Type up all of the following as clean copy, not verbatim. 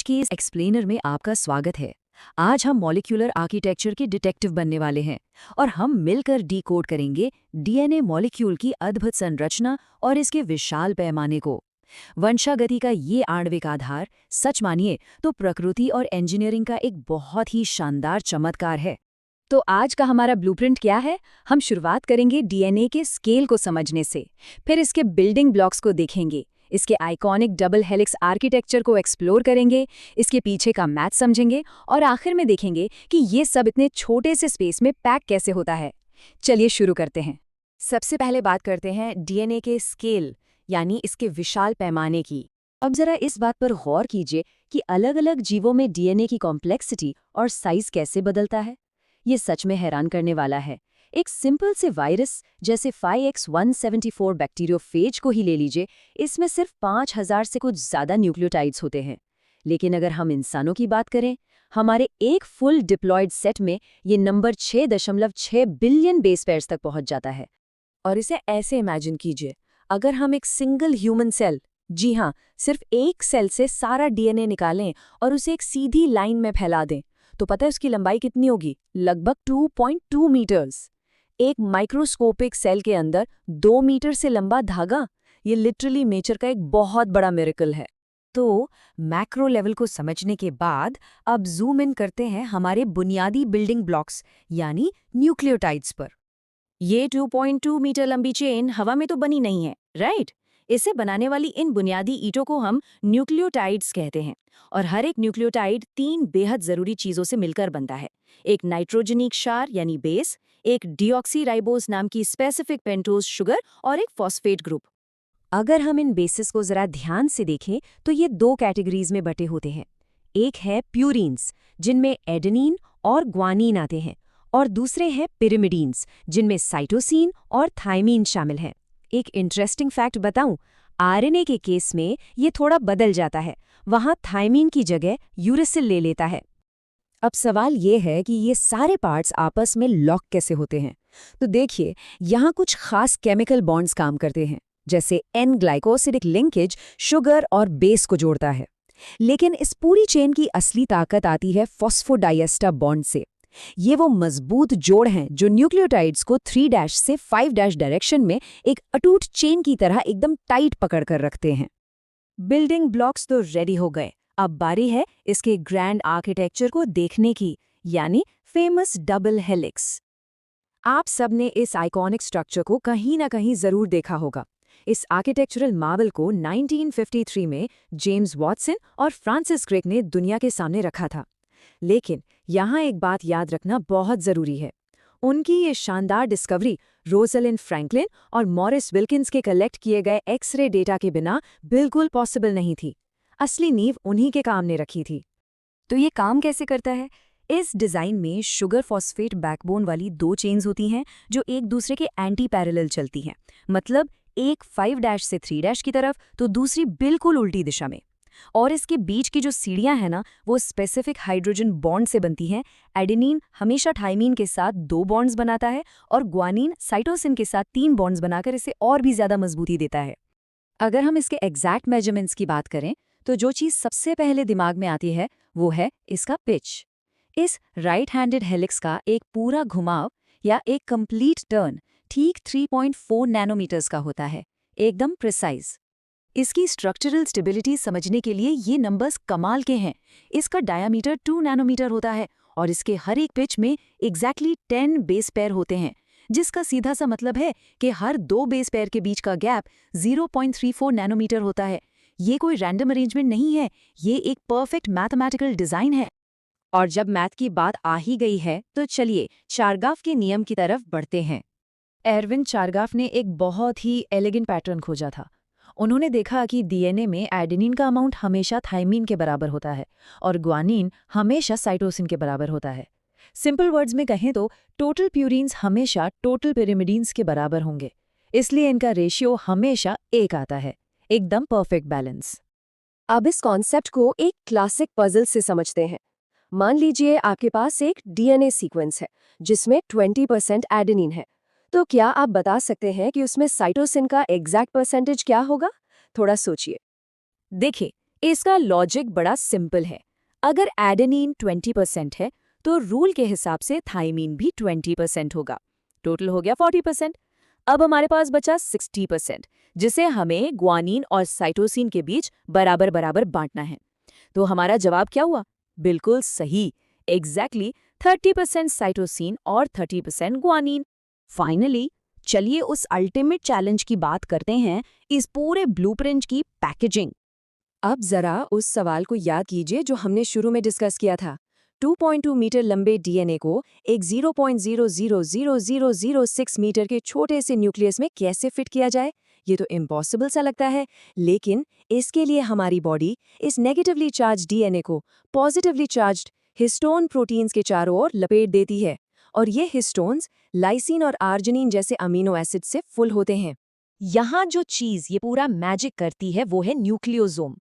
आज की इस एक्सप्लेनर में आपका स्वागत है। आज हम मॉलिक्यूलर आर्किटेक्चर के डिटेक्टिव बनने वाले हैं और हम मिलकर डिकोड करेंगे डीएनए मॉलिक्यूल की अद्भुत संरचना और इसके विशाल पैमाने को। वंशागति का ये आणविक आधार सच मानिए तो प्रकृति और इंजीनियरिंग का एक बहुत ही शानदार चमत्कार है। तो आज का हमारा ब्लूप्रिंट क्या है? हम शुरुआत करेंगे डीएनए के स्केल को समझने से, फिर इसके बिल्डिंग ब्लॉक्स को देखेंगे, इसके आइकॉनिक डबल हेलिक्स आर्किटेक्चर को एक्सप्लोर करेंगे, इसके पीछे का मैथ समझेंगे और आखिर में देखेंगे कि ये सब इतने छोटे से स्पेस में पैक कैसे होता है। चलिए शुरू करते हैं। सबसे पहले बात करते हैं डीएनए के स्केल यानी इसके विशाल पैमाने की। अब जरा इस बात पर गौर कीजिए कि अलग-अलग जीवों में डीएनए की कॉम्प्लेक्सिटी और साइज कैसे बदलता है। ये सच में हैरान करने वाला है। एक सिंपल से वायरस जैसे 5X174 बैक्टीरियोफेज को ही ले लीजिए, इसमें सिर्फ 5000 से कुछ ज़्यादा न्यूक्लियोटाइड्स होते हैं। लेकिन अगर हम इंसानों की बात करें, हमारे एक फुल डिप्लॉयड सेट में ये नंबर 6.6 बिलियन बेस पेयर्स तक पहुंच जाता है। और इसे ऐसे इमेजिन कीजिए, अगर हम एक सिंगल ह्यूमन सेल, जी हाँ, सिर्फ एक सेल से सारा डीएनए निकालें और उसे एक सीधी लाइन में फैला दें, तो पता है उसकी लंबाई कितनी होगी? लगभग 2.2 मीटर्स। एक माइक्रोस्कोपिक सेल के अंदर 2 मीटर से लंबा धागा, ये लिटरली नेचर का एक बहुत बड़ा मिरेकल है। तो मैक्रो लेवल को समझने के बाद अब जूम इन करते हैं हमारे बुनियादी बिल्डिंग ब्लॉक्स यानी न्यूक्लियोटाइड्स पर। ये 2.2 मीटर लंबी चेन हवा में तो बनी नहीं है, राइट? इसे बनाने वाली इन बुनियादी ईंटों को हम न्यूक्लियोटाइड्स कहते हैं। और हर एक न्यूक्लियोटाइड 3 बेहद जरूरी चीजों से मिलकर बनता है। एक नाइट्रोजनिक क्षार यानी बेस, एक डीऑक्सीराइबोज नाम की स्पेसिफिक पेंटोज शुगर और एक फॉस्फेट ग्रुप। अगर हम इन बेसिस को जरा ध्यान से देखें तो ये 2 कैटेगरीज में बटे होते हैं। एक है प्यूरीन्स, जिनमें एडेनिन और ग्वानिन आते हैं, और दूसरे हैं पिरिमिडीन्स, जिनमें साइटोसिन और थायमीन शामिल हैं। एक इंटरेस्टिंग फैक्ट बताऊं, आरएनए के केस में ये थोड़ा बदल जाता है। वहां थायमीन की जगह यूरेसिल ले लेता है। अब सवाल ये है कि ये सारे पार्ट्स आपस में लॉक कैसे होते हैं? तो देखिए, यहाँ कुछ खास केमिकल बॉन्ड्स काम करते हैं, जैसे एन ग्लाइकोसिडिक लिंकेज शुगर और बेस को जोड़ता है। लेकिन इस पूरी चेन की असली ताकत आती है फॉस्फोडाइएस्टर बॉन्ड से। ये वो मजबूत जोड़ हैं जो न्यूक्लियोटाइड्स को 3' से 5' डायरेक्शन में एक अटूट चेन की तरह एकदम टाइट पकड़ कर रखते हैं। बिल्डिंग ब्लॉक्स तो रेडी हो गए, अब बारी है इसके ग्रैंड आर्किटेक्चर को देखने की, यानी फेमस डबल हेलिक्स। आप सबने इस आइकॉनिक स्ट्रक्चर को कहीं ना कहीं जरूर देखा होगा। इस आर्किटेक्चरल मार्वल को 1953 में जेम्स वॉटसन और फ्रांसिस क्रिक ने दुनिया के सामने रखा था। लेकिन यहाँ एक बात याद रखना बहुत जरूरी है। उनकी ये शानदार डिस्कवरी रोजलिंड फ्रैंकलिन और मॉरिस विल्किंस के कलेक्ट किए गए एक्सरे डेटा के बिना बिल्कुल पॉसिबल नहीं थी। असली नींव उन्हीं के काम ने रखी थी। तो ये काम कैसे करता है? इस डिज़ाइन में शुगर फॉस्फेट बैकबोन वाली 2 चेन्स होती हैं जो एक दूसरे के एंटी पैरेलल चलती हैं। मतलब एक 5' से 3' की तरफ तो दूसरी बिल्कुल उल्टी दिशा में। और इसके बीच की जो सीढ़ियां हैं ना, वो स्पेसिफिक हाइड्रोजन बॉन्ड से बनती हैं। एडेनिन हमेशा थायमीन के साथ 2 बॉन्ड्स बनाता है और ग्वानिन साइटोसिन के साथ 3 बॉन्ड्स बनाकर इसे और भी ज्यादा मजबूती देता है। अगर हम इसके एग्जैक्ट मेजरमेंट्स की बात करें तो जो चीज़ सबसे पहले दिमाग में आती है वो है इसका पिच। इस राइट हैंडेड हेलिक्स का एक पूरा घुमाव या एक कंप्लीट टर्न ठीक 3.4 नैनोमीटर्स का होता है, एकदम प्रिसाइज। इसकी स्ट्रक्चरल स्टेबिलिटी समझने के लिए ये नंबर्स कमाल के हैं। इसका डायामीटर 2 नैनोमीटर होता है और इसके हर एक पिच में एग्जैक्टली 10 बेस पेयर होते हैं, जिसका सीधा सा मतलब है कि हर 2 बेस पेयर के बीच का गैप 0.34 नैनोमीटर होता है। ये कोई रैंडम अरेंजमेंट नहीं है, ये एक परफेक्ट मैथमेटिकल डिज़ाइन है। और जब मैथ की बात आ ही गई है तो चलिए चारगाफ के नियम की तरफ बढ़ते हैं। एरविन चारगाफ ने एक बहुत ही एलिगेंट पैटर्न खोजा था। उन्होंने देखा कि डीएनए में एडेनिन का अमाउंट हमेशा थायमीन के बराबर होता है और ग्वानिन हमेशा साइटोसिन के बराबर होता है। सिंपल वर्ड्स में कहें तो टोटल प्यूरीन्स हमेशा टोटल पिरिमिडीन्स के बराबर होंगे, इसलिए इनका रेशियो हमेशा 1 आता है, एकदम परफेक्ट बैलेंस। अब इस कॉन्सेप्ट को एक क्लासिक पजल से समझते हैं। मान लीजिए आपके पास एक डीएनए सीक्वेंस है जिसमें 20% एडेनिन है, तो क्या आप बता सकते हैं कि उसमें साइटोसिन का एग्जैक्ट परसेंटेज क्या होगा? थोड़ा सोचिए। देखिए, इसका लॉजिक बड़ा सिंपल है। अगर एडेनिन 20% है तो रूल के हिसाब से थाइमीन भी 20% होगा। टोटल हो गया 40%। अब हमारे पास बचा 60%, जिसे हमें ग्वानिन और साइटोसिन के बीच बराबर बराबर बांटना है। तो हमारा जवाब क्या हुआ? बिल्कुल सही, एग्जैक्टली 30% साइटोसिन और 30% ग्वानिन। फाइनली, चलिए उस अल्टीमेट चैलेंज की बात करते हैं, इस पूरे ब्लूप्रिंट की पैकेजिंग। अब जरा उस सवाल को याद कीजिए जो हमने शुरू में डिस्कस किया था। 2.2 मीटर लंबे डीएनए को एक 0.000006 मीटर के छोटे से न्यूक्लियस में कैसे फिट किया जाए? ये तो इम्पॉसिबल सा लगता है, लेकिन इसके लिए हमारी बॉडी इस नेगेटिवली चार्ज डीएनए को पॉजिटिवली चार्ज्ड हिस्टोन प्रोटीन्स के चारों ओर लपेट देती है, और ये हिस्टोन्स लाइसिन और आर्जिनिन जैसे अमीनो एसिड से फुल होते हैं। यहाँ जो चीज़ ये पूरा मैजिक करती है वो है न्यूक्लियोसोम।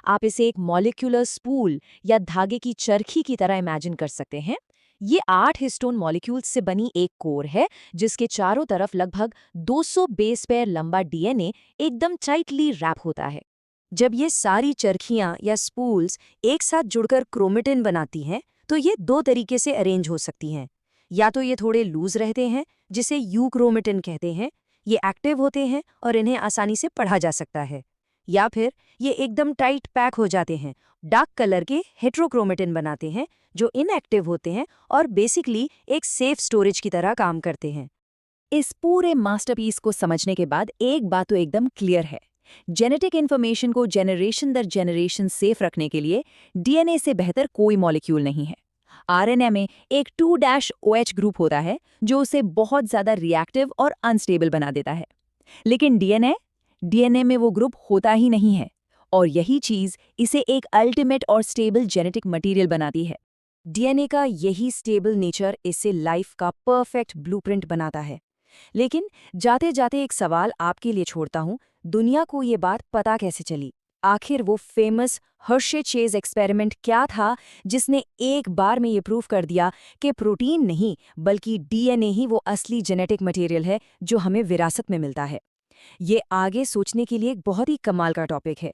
आप इसे एक मॉलिक्यूलर स्पूल या धागे की चरखी की तरह इमेजिन कर सकते हैं। ये 8 हिस्टोन मॉलिक्यूल्स से बनी एक कोर है, जिसके चारों तरफ लगभग 200 बेस पेयर लंबा डीएनए एकदम टाइटली रैप होता है। जब ये सारी चरखियां या स्पूल्स एक साथ जुड़कर क्रोमेटिन बनाती हैं, तो ये दो तरीके से अरेंज हो सकती हैं। या तो ये थोड़े लूज रहते हैं, जिसे यूक्रोमेटिन कहते हैं, ये एक्टिव होते हैं और इन्हें आसानी से पढ़ा जा सकता है। या फिर ये एकदम टाइट पैक हो जाते हैं, डार्क कलर के हेट्रोक्रोमेटिन बनाते हैं, जो इनएक्टिव होते हैं और बेसिकली एक सेफ स्टोरेज की तरह काम करते हैं। इस पूरे मास्टरपीस को समझने के बाद एक बात तो एकदम क्लियर है, जेनेटिक इन्फॉर्मेशन को जेनरेशन दर जेनरेशन सेफ रखने के लिए डीएनए से बेहतर कोई मॉलिक्यूल नहीं है। आरएनए में एक 2-OH ग्रुप होता है जो उसे बहुत ज्यादा रिएक्टिव और अनस्टेबल बना देता है, लेकिन डीएनए में वो ग्रुप होता ही नहीं है, और यही चीज इसे एक अल्टीमेट और स्टेबल जेनेटिक मटेरियल बनाती है। डीएनए का यही स्टेबल नेचर इसे लाइफ का परफेक्ट ब्लूप्रिंट बनाता है। लेकिन जाते जाते एक सवाल आपके लिए छोड़ता हूं, दुनिया को ये बात पता कैसे चली? आखिर वो फेमस हर्शे चेज एक्सपेरिमेंट क्या था जिसने एक बार में ये प्रूव कर दिया कि प्रोटीन नहीं बल्कि डीएनए ही वो असली जेनेटिक मटेरियल है जो हमें विरासत में मिलता है? ये आगे सोचने के लिए एक बहुत ही कमाल का टॉपिक है।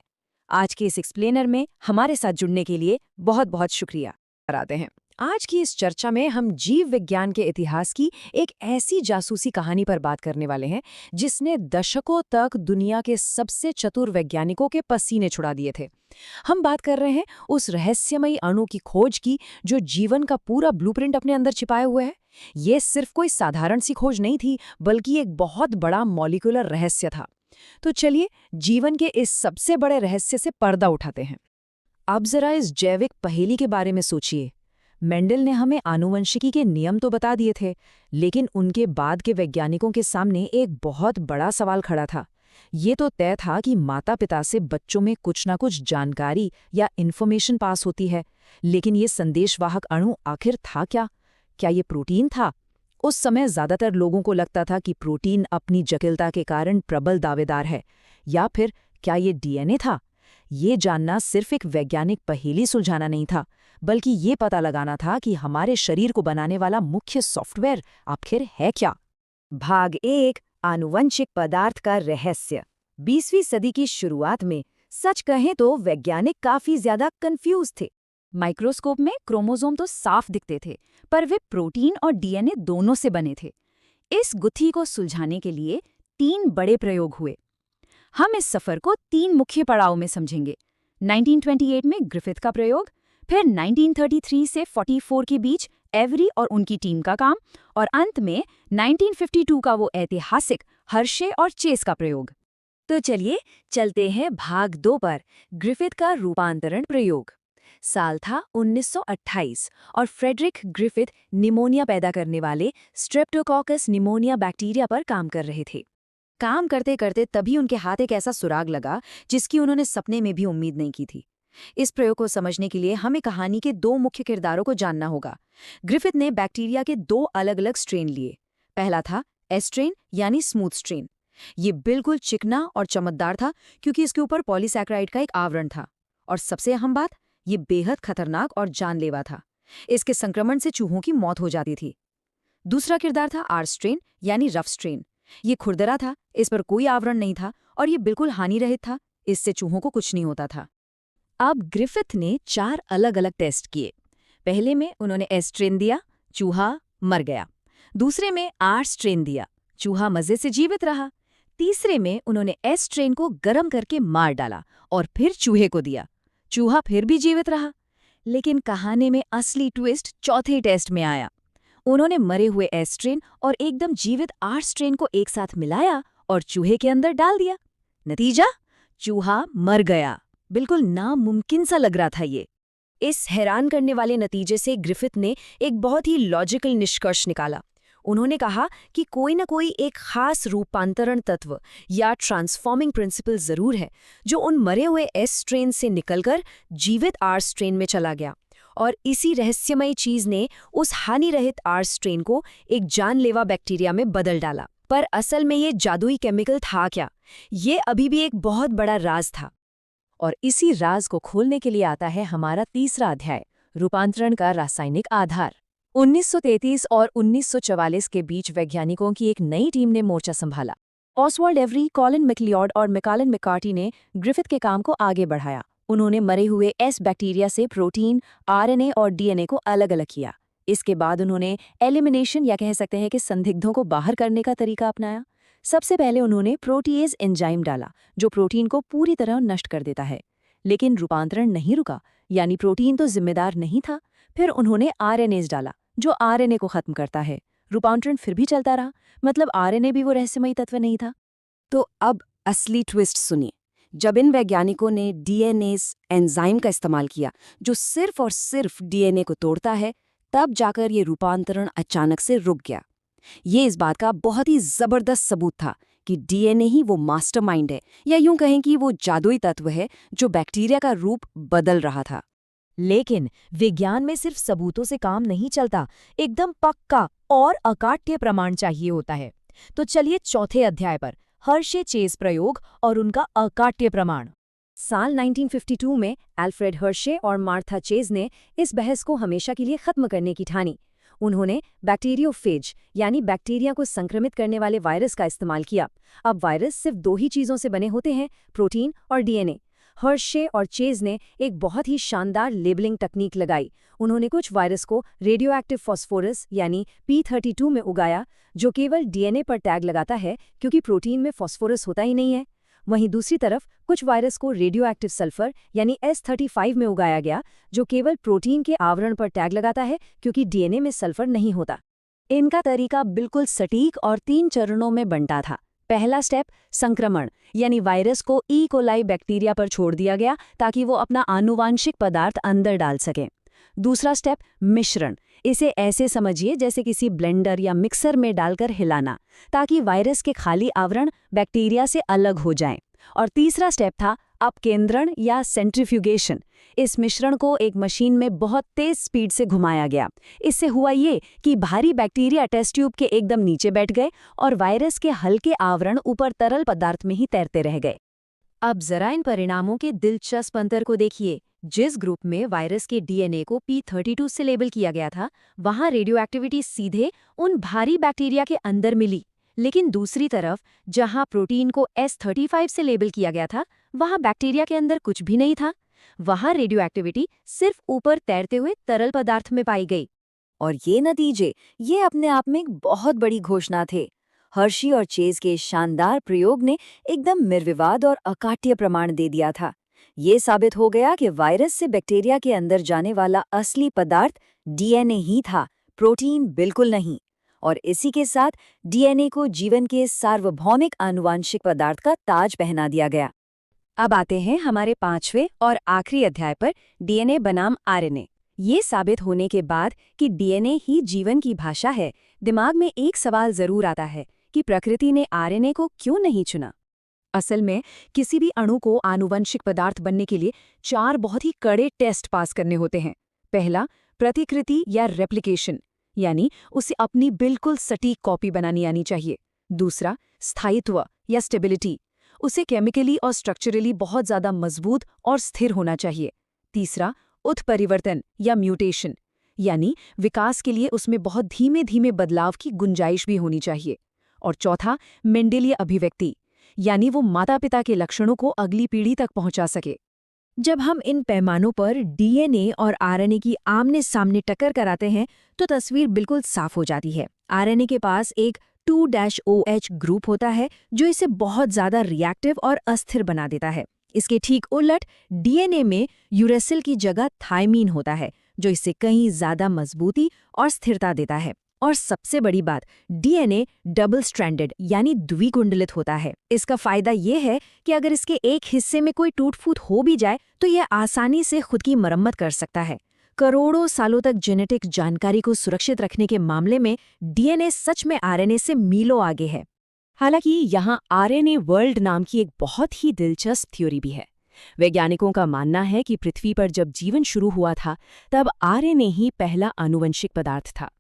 आज के इस एक्सप्लेनर में हमारे साथ जुड़ने के लिए बहुत बहुत शुक्रिया कराते हैं। आज की इस चर्चा में हम जीव विज्ञान के इतिहास की एक ऐसी जासूसी कहानी पर बात करने वाले हैं जिसने दशकों तक दुनिया के सबसे चतुर वैज्ञानिकों के पसीने छुड़ा दिए थे। हम बात कर रहे हैं उस रहस्यमयी अणु की खोज की जो जीवन का पूरा ब्लूप्रिंट अपने अंदर छिपाए हुए है। ये सिर्फ कोई साधारण सी खोज नहीं थी, बल्कि एक बहुत बड़ा मॉलिक्यूलर रहस्य था। तो चलिए जीवन के इस सबसे बड़े रहस्य से पर्दा उठाते हैं। अब जरा इस जैविक पहेली के बारे में सोचिए। मेंडल ने हमें आनुवंशिकी के नियम तो बता दिए थे, लेकिन उनके बाद के वैज्ञानिकों के सामने एक बहुत बड़ा सवाल खड़ा था। ये तो तय था कि माता-पिता से बच्चों में कुछ ना कुछ जानकारी या इन्फॉर्मेशन पास होती है, लेकिन ये संदेशवाहक अणु आखिर था क्या? क्या ये प्रोटीन था? उस समय ज्यादातर लोगों को लगता था कि प्रोटीन अपनी जटिलता के कारण प्रबल दावेदार है, या फिर क्या ये डीएनए था? ये जानना सिर्फ एक वैज्ञानिक पहेली सुलझाना नहीं था, बल्कि ये पता लगाना था कि हमारे शरीर को बनाने वाला मुख्य सॉफ्टवेयर आखिर है क्या। भाग 1, आनुवंशिक पदार्थ का रहस्य। 20वीं सदी की शुरुआत में सच कहें तो वैज्ञानिक काफी ज्यादा कंफ्यूज थे। माइक्रोस्कोप में क्रोमोसोम तो साफ दिखते थे, पर वे प्रोटीन और डीएनए दोनों से बने थे। इस गुत्थी को सुलझाने के लिए 3 बड़े प्रयोग हुए। हम इस सफर को 3 मुख्य पड़ाव में समझेंगे। 1928 में ग्रिफिथ का प्रयोग, फिर 1933 से 44 के बीच एवरी और उनकी टीम का काम, और अंत में 1952 का वो ऐतिहासिक हर्शे और चेस का प्रयोग। तो चलिए चलते हैं भाग 2 पर, ग्रिफिथ का रूपांतरण प्रयोग। साल था 1928 और फ्रेडरिक ग्रिफिथ निमोनिया पैदा करने वाले स्ट्रेप्टोकोकस निमोनिया बैक्टीरिया पर काम कर रहे थे। काम करते करते तभी उनके हाथ एक ऐसा सुराग लगा जिसकी उन्होंने सपने में भी उम्मीद नहीं की थी। इस प्रयोग को समझने के लिए हमें कहानी के 2 मुख्य किरदारों को जानना होगा। ग्रिफिथ ने बैक्टीरिया के 2 अलग-अलग स्ट्रेन लिए। पहला था एस स्ट्रेन यानी स्मूथ स्ट्रेन। ये बिल्कुल चिकना और चमकदार था क्योंकि इसके ऊपर पॉलीसैकेराइड का एक आवरण था। और सबसे अहम बात, ये बेहद खतरनाक और जानलेवा था। इसके संक्रमण से चूहों की मौत हो जाती थी। दूसरा किरदार था आर स्ट्रेन यानी रफ स्ट्रेन। ये खुरदरा था, इस पर कोई आवरण नहीं था और ये बिल्कुल हानिरहित था, इससे चूहों को कुछ नहीं होता था। अब ग्रिफिथ ने 4 अलग-अलग टेस्ट किए। पहले में उन्होंने एस स्ट्रेन दिया, चूहा मर गया। दूसरे में आर स्ट्रेन दिया, चूहा मजे से जीवित रहा। तीसरे में उन्होंने एस स्ट्रेन को गर्म करके मार डाला और फिर चूहे को दिया, चूहा फिर भी जीवित रहा। लेकिन कहानी में असली ट्विस्ट चौथे टेस्ट में आया। उन्होंने मरे हुए एस स्ट्रेन और एकदम जीवित आर स्ट्रेन को एक साथ मिलाया और चूहे के अंदर डाल दिया। नतीजा, चूहा मर गया। बिल्कुल नामुमकिन सा लग रहा था ये। इस हैरान करने वाले नतीजे से ग्रिफिथ ने एक बहुत ही लॉजिकल निष्कर्ष निकाला। उन्होंने कहा कि कोई न कोई एक खास रूपांतरण तत्व या ट्रांसफॉर्मिंग प्रिंसिपल जरूर है जो उन मरे हुए एस स्ट्रेन से निकलकर जीवित आर स्ट्रेन में चला गया, और इसी रहस्यमयी चीज ने उस हानिरहित आर स्ट्रेन को एक जानलेवा बैक्टीरिया में बदल डाला। पर असल में ये जादुई केमिकल था क्या? ये अभी भी एक बहुत बड़ा राज था। और इसी राज को खोलने के लिए आता है हमारा तीसरा अध्याय, रूपांतरण का रासायनिक आधार। 1933 और 1944 के बीच वैज्ञानिकों की एक नई टीम ने मोर्चा संभाला। ऑसवाल्ड एवरी, कॉलिन मैक्लियोड और मैकालन मैकार्टी ने ग्रिफिथ के काम को आगे बढ़ाया। उन्होंने मरे हुए एस बैक्टीरिया से प्रोटीन, आरएनए और डीएनए को अलग अलग किया। इसके बाद उन्होंने एलिमिनेशन या कह सकते हैं कि संदिग्धों को बाहर करने का तरीका अपनाया। सबसे पहले उन्होंने प्रोटीएज एंजाइम डाला, जो प्रोटीन को पूरी तरह नष्ट कर देता है। लेकिन रूपांतरण नहीं रुका, यानी प्रोटीन तो जिम्मेदार नहीं था। फिर उन्होंने आरएनएज डाला, जो आरएनए को खत्म करता है। रूपांतरण फिर भी चलता रहा, मतलब आरएनए भी वो रहस्यमयी तत्व नहीं था। तो अब असली ट्विस्ट सुनिए। जब इन वैज्ञानिकों ने डीएनएस एंजाइम का इस्तेमाल किया, जो सिर्फ और सिर्फ डीएनए को तोड़ता है, तब जाकर ये रूपांतरण अचानक से रुक गया। ये इस बात का बहुत ही जबरदस्त सबूत था कि डीएनए ही वो मास्टरमाइंड है, या यूं कहें कि वो जादुई तत्व है जो बैक्टीरिया का रूप बदल रहा था। लेकिन विज्ञान में सिर्फ सबूतों से काम नहीं चलता, एकदम पक्का और अकाट्य प्रमाण चाहिए होता है। तो चलिए चौथे अध्याय पर, हर्शे चेज प्रयोग और उनका अकाट्य प्रमाण। साल 1952 में एल्फ्रेड हर्शे और मार्था चेज ने इस बहस को हमेशा के लिए खत्म करने की ठानी। उन्होंने बैक्टीरियोफेज यानी बैक्टीरिया को संक्रमित करने वाले वायरस का इस्तेमाल किया। अब वायरस सिर्फ 2 ही चीज़ों से बने होते हैं, प्रोटीन और डीएनए। हर्शे और चेज ने एक बहुत ही शानदार लेबलिंग तकनीक लगाई। उन्होंने कुछ वायरस को रेडियोएक्टिव फॉस्फोरस यानी P32 में उगाया, जो केवल डीएनए पर टैग लगाता है क्योंकि प्रोटीन में फॉस्फोरस होता ही नहीं है। वहीं दूसरी तरफ कुछ वायरस को रेडियोएक्टिव सल्फर यानी S35 में उगाया गया, जो केवल प्रोटीन के आवरण पर टैग लगाता है क्योंकि डीएनए में सल्फर नहीं होता। इनका तरीका बिल्कुल सटीक और 3 चरणों में बंटा था। पहला स्टेप, संक्रमण, यानी वायरस को ई कोलाई बैक्टीरिया पर छोड़ दिया गया ताकि वो अपना आनुवांशिक पदार्थ अंदर डाल सके। दूसरा स्टेप, मिश्रण। इसे ऐसे समझिए जैसे किसी ब्लेंडर या मिक्सर में डालकर हिलाना, ताकि वायरस के खाली आवरण बैक्टीरिया से अलग हो जाएं। और तीसरा स्टेप था अपकेंद्रण या सेंट्रीफ्यूगेशन। इस मिश्रण को एक मशीन में बहुत तेज स्पीड से घुमाया गया। इससे हुआ ये कि भारी बैक्टीरिया टेस्ट ट्यूब के एकदम नीचे बैठ गए और वायरस के हल्के आवरण ऊपर तरल पदार्थ में ही तैरते रह गए। अब जरा इन परिणामों के दिलचस्प अंतर को देखिए। जिस ग्रुप में वायरस के डीएनए को P32 से लेबल किया गया था, वहां रेडियोएक्टिविटी सीधे उन भारी बैक्टीरिया के अंदर मिली। लेकिन दूसरी तरफ जहां प्रोटीन को S35 से लेबल किया गया था, वहां बैक्टीरिया के अंदर कुछ भी नहीं था। वहां रेडियोएक्टिविटी सिर्फ ऊपर तैरते हुए तरल पदार्थ में पाई गई। और ये नतीजे, ये अपने आप में एक बहुत बड़ी घोषणा थे। हर्शी और चेज के शानदार प्रयोग ने एकदम निर्विवाद और अकाट्य प्रमाण दे दिया था। ये साबित हो गया कि वायरस से बैक्टीरिया के अंदर जाने वाला असली पदार्थ डीएनए ही था, प्रोटीन बिल्कुल नहीं। और इसी के साथ डीएनए को जीवन के सार्वभौमिक आनुवांशिक पदार्थ का ताज पहना दिया गया। अब आते हैं हमारे 5वें और आखिरी अध्याय पर, डीएनए बनाम आरएनए। ये साबित होने के बाद कि डीएनए ही जीवन की भाषा है, दिमाग में एक सवाल जरूर आता है कि प्रकृति ने आरएनए को क्यों नहीं चुना। असल में किसी भी अणु को आनुवंशिक पदार्थ बनने के लिए 4 बहुत ही कड़े टेस्ट पास करने होते हैं। पहला, प्रतिकृति या रेप्लिकेशन, यानी उसे अपनी बिल्कुल सटीक कॉपी बनानी आनी चाहिए। दूसरा, स्थायित्व या स्टेबिलिटी, उसे केमिकली और स्ट्रक्चरली बहुत ज़्यादा मजबूत और स्थिर होना चाहिए। तीसरा, उत्परिवर्तन या म्यूटेशन, यानी विकास के लिए उसमें बहुत धीमे धीमे बदलाव की गुंजाइश भी होनी चाहिए। और चौथा, मेंडेलीय अभिव्यक्ति, यानी वो माता पिता के लक्षणों को अगली पीढ़ी तक पहुंचा सके। जब हम इन पैमानों पर डीएनए और आरएनए की आमने सामने टक्कर कराते हैं तो तस्वीर बिल्कुल साफ हो जाती है। आरएनए के पास एक 2-OH ग्रुप होता है जो इसे बहुत ज्यादा रिएक्टिव और अस्थिर बना देता है। इसके ठीक उलट डीएनए में यूरेसिल की जगह थायमीन होता है जो इसे कहीं ज्यादा मजबूती और स्थिरता देता है। और सबसे बड़ी बात, डीएनए डबल स्ट्रैंडेड यानी द्विकुंडलित होता है। इसका फायदा ये है कि अगर इसके एक हिस्से में कोई टूट-फूट हो भी जाए तो यह आसानी से खुद की मरम्मत कर सकता है। करोड़ों सालों तक जेनेटिक जानकारी को सुरक्षित रखने के मामले में डीएनए सच में आरएनए से मीलों आगे है। हालांकि यहाँ आरएनए वर्ल्ड नाम की एक बहुत ही दिलचस्प थ्योरी भी है। वैज्ञानिकों का मानना है कि पृथ्वी पर जब जीवन शुरू हुआ था तब आरएनए ही पहला आनुवंशिक पदार्थ था।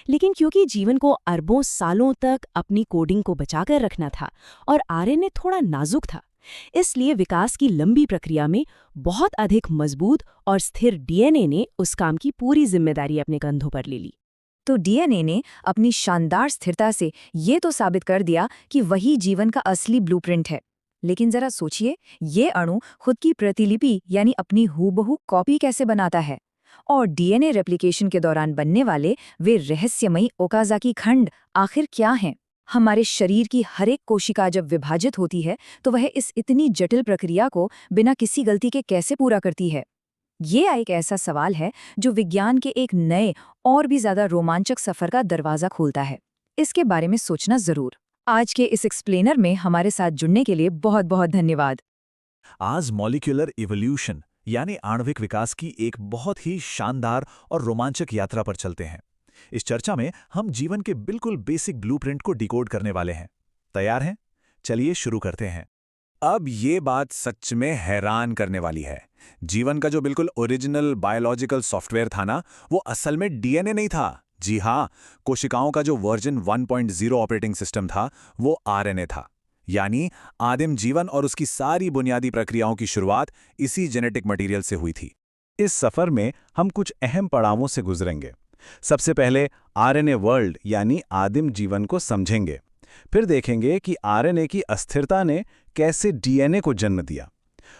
लेकिन क्योंकि जीवन को अरबों सालों तक अपनी कोडिंग को बचाकर रखना था और आरएनए थोड़ा नाजुक था, इसलिए विकास की लंबी प्रक्रिया में बहुत अधिक मजबूत और स्थिर डीएनए ने उस काम की पूरी जिम्मेदारी अपने कंधों पर ले ली। तो डीएनए ने अपनी शानदार स्थिरता से ये तो साबित कर दिया कि वही जीवन का असली ब्लूप्रिंट है। लेकिन जरा सोचिए, ये अणु खुद की प्रतिलिपि यानी अपनी हूबहू कॉपी कैसे बनाता है? और डीएनए रेप्लिकेशन के दौरान बनने वाले वे रहस्यमयी ओकाज़ाकी खंड आखिर क्या हैं? हमारे शरीर की हर एक कोशिका जब विभाजित होती है तो वह इस इतनी जटिल प्रक्रिया को बिना किसी गलती के कैसे पूरा करती है? ये एक ऐसा सवाल है जो विज्ञान के एक नए और भी ज्यादा रोमांचक सफर का दरवाजा खोलता है। इसके बारे में सोचना जरूर। आज के इस एक्सप्लेनर में हमारे साथ जुड़ने के लिए बहुत बहुत धन्यवाद। आज मॉलिक्यूलर इवोल्यूशन यानी आणविक विकास की एक बहुत ही शानदार और रोमांचक यात्रा पर चलते हैं। इस चर्चा में हम जीवन के बिल्कुल बेसिक ब्लूप्रिंट को डिकोड करने वाले हैं। तैयार हैं? चलिए शुरू करते हैं। अब ये बात सच में हैरान करने वाली है। जीवन का जो बिल्कुल ओरिजिनल बायोलॉजिकल सॉफ्टवेयर था ना, वो असल में डीएनए नहीं था। जी हाँ, कोशिकाओं का जो वर्जन 1.0 ऑपरेटिंग सिस्टम था वो आरएनए था। यानी आदिम जीवन और उसकी सारी बुनियादी प्रक्रियाओं की शुरुआत इसी जेनेटिक मटेरियल से हुई थी। इस सफर में हम कुछ अहम पड़ावों से गुजरेंगे। सबसे पहले आरएनए वर्ल्ड यानी आदिम जीवन को समझेंगे। फिर देखेंगे कि आरएनए की अस्थिरता ने कैसे डीएनए को जन्म दिया।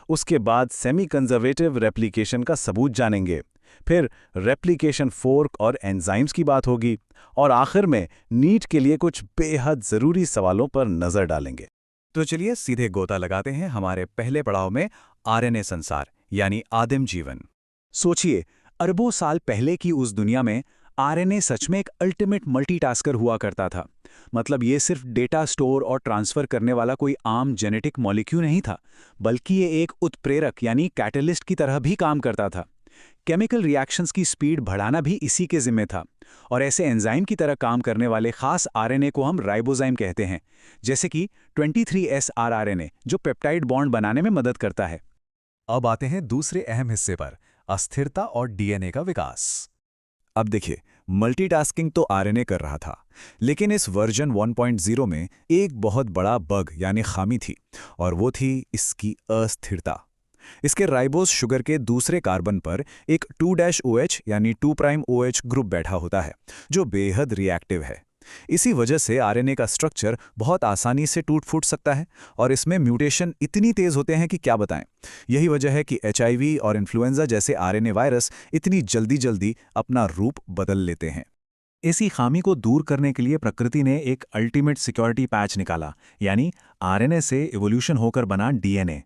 उसके बाद सेमी कंजर्वेटिव रेप्लिकेशन का सबूत जानेंगे। फिर रेप्लिकेशन फोर्क और एंजाइम्स की बात होगी। और आखिर में नीट के लिए कुछ बेहद ज़रूरी सवालों पर नज़र डालेंगे। तो चलिए सीधे गोता लगाते हैं हमारे पहले पड़ाव में, आरएनए संसार यानी आदिम जीवन। सोचिए, अरबों साल पहले की उस दुनिया में आरएनए सच में एक अल्टीमेट मल्टीटास्कर हुआ करता था। मतलब ये सिर्फ डेटा स्टोर और ट्रांसफर करने वाला कोई आम जेनेटिक मॉलिक्यूल नहीं था, बल्कि ये एक उत्प्रेरक यानी कैटलिस्ट की तरह भी काम करता था। केमिकल रिएक्शंस की स्पीड बढ़ाना भी इसी के जिम्मे था। और ऐसे एंजाइम की तरह काम करने वाले खास आरएनए को हम राइबोजाइम कहते हैं, जैसे कि 23S आरआरएनए जो पेप्टाइड बॉन्ड बनाने में मदद करता है। अब आते हैं दूसरे अहम हिस्से पर, अस्थिरता और डीएनए का विकास। अब देखिए, मल्टीटास्किंग तो आरएनए कर रहा था, लेकिन इस वर्जन 1.0 में एक बहुत बड़ा बग यानी खामी थी, और वो थी इसकी अस्थिरता। इसके राइबोस शुगर के दूसरे कार्बन पर एक 2-OH यानी 2'OH ग्रुप बैठा होता है, जो बेहद रिएक्टिव है। इसी वजह से आरएनए का स्ट्रक्चर बहुत आसानी से टूट फूट सकता है, और इसमें म्यूटेशन इतनी तेज होते हैं कि क्या बताएं। यही वजह है कि HIV और इन्फ्लुएंजा जैसे आरएनए वायरस इतनी जल्दी अपना रूप बदल लेते हैं। इसी खामी को दूर करने के लिए प्रकृति ने एक अल्टीमेट सिक्योरिटी पैच निकाला, यानी आरएनए से इवोल्यूशन होकर बना डीएनए।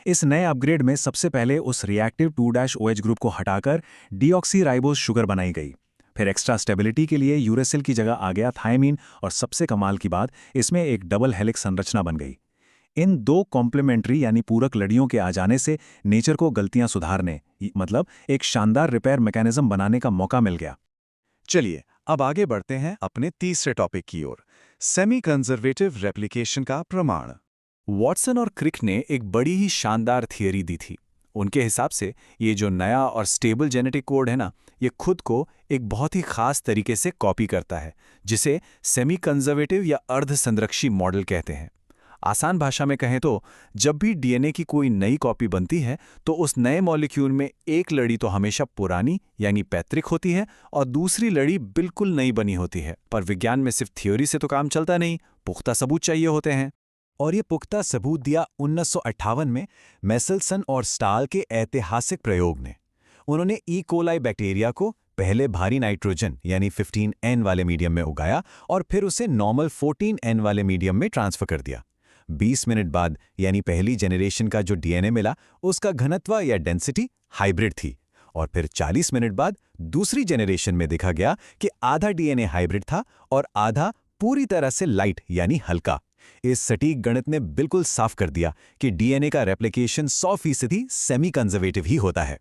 इस नए अपग्रेड में सबसे पहले उस रिएक्टिव 2-OH ग्रुप को हटाकर डीऑक्सीराइबोस शुगर बनाई गई। फिर एक्स्ट्रा स्टेबिलिटी के लिए यूरेसिल की जगह आ गया थायमीन, और सबसे कमाल की बात, इसमें एक डबल हेलिक्स संरचना बन गई। इन दो कॉम्प्लीमेंट्री यानी पूरक लड़ियों के आ जाने से नेचर को गलतियां सुधारने, मतलब एक शानदार रिपेयर मैकेनिज्म बनाने का मौका मिल गया। चलिए अब आगे बढ़ते हैं अपने तीसरे टॉपिक की ओर, सेमी कंजर्वेटिव रेप्लिकेशन का प्रमाण। वॉटसन और क्रिक ने एक बड़ी ही शानदार थियरी दी थी। उनके हिसाब से ये जो नया और स्टेबल जेनेटिक कोड है ना, ये खुद को एक बहुत ही खास तरीके से कॉपी करता है, जिसे सेमी कंजर्वेटिव या अर्ध संरक्षी मॉडल कहते हैं। आसान भाषा में कहें तो जब भी डीएनए की कोई नई कॉपी बनती है तो उस नए मॉलिक्यूल में एक लड़ी तो हमेशा पुरानी यानी पैतृक होती है और दूसरी लड़ी बिल्कुल नई बनी होती है। पर विज्ञान में सिर्फ थ्योरी से तो काम चलता नहीं, पुख्ता सबूत चाहिए होते हैं। और ये पुख्ता सबूत दिया 1958 में मेसेल्सन और स्टाल के ऐतिहासिक प्रयोग ने। उन्होंने ई कोलाई बैक्टीरिया को पहले भारी नाइट्रोजन यानी 15N वाले मीडियम में उगाया और फिर उसे नॉर्मल 14N वाले मीडियम में ट्रांसफर कर दिया। 20 मिनट बाद यानी पहली जेनरेशन का जो डीएनए मिला उसका घनत्व या डेंसिटी हाइब्रिड थी, और फिर 40 मिनट बाद दूसरी जेनरेशन में देखा गया कि आधा डीएनए हाइब्रिड था और आधा पूरी तरह से लाइट यानी हल्का। इस सटीक गणित ने बिल्कुल साफ कर दिया कि डीएनए का रेप्लिकेशन 100% सेमी कंजर्वेटिव ही होता है।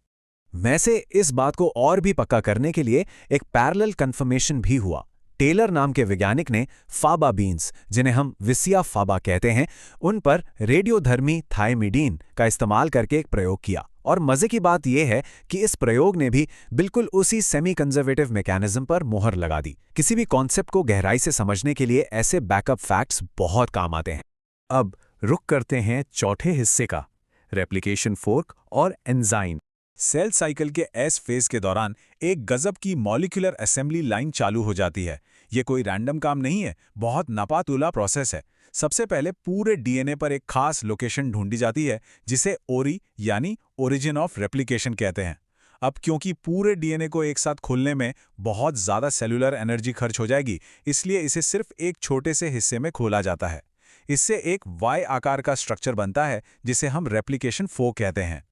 वैसे इस बात को और भी पक्का करने के लिए एक पैरेलल कन्फर्मेशन भी हुआ। टेलर नाम के वैज्ञानिक ने फाबा बीन्स, जिन्हें हम विसिया फाबा कहते हैं, उन पर रेडियोधर्मी थायमिडीन का इस्तेमाल करके एक प्रयोग किया। और मजे की बात यह है कि इस प्रयोग ने भी बिल्कुल उसी सेमी कंजर्वेटिव मैकेनिज्म पर मोहर लगा दी। किसी भी कॉन्सेप्ट को गहराई से समझने के लिए ऐसे बैकअप फैक्ट्स बहुत काम आते हैं। अब रुक करते हैं चौथे हिस्से का, रेप्लिकेशन फोर्क और एंजाइम। सेल साइकिल के एस फेज के दौरान एक गजब की मॉलिक्यूलर असेंबली लाइन चालू हो जाती है। ये कोई रैंडम काम नहीं है, बहुत नापातुला प्रोसेस है। सबसे पहले पूरे डीएनए पर एक खास लोकेशन ढूंढी जाती है जिसे ओरी यानी ओरिजिन ऑफ रेप्लिकेशन कहते हैं। अब क्योंकि पूरे डीएनए को एक साथ खोलने में बहुत ज़्यादा सेलुलर एनर्जी खर्च हो जाएगी, इसलिए इसे सिर्फ एक छोटे से हिस्से में खोला जाता है। इससे एक वाई आकार का स्ट्रक्चर बनता है जिसे हम रेप्लिकेशन फोर्क कहते हैं।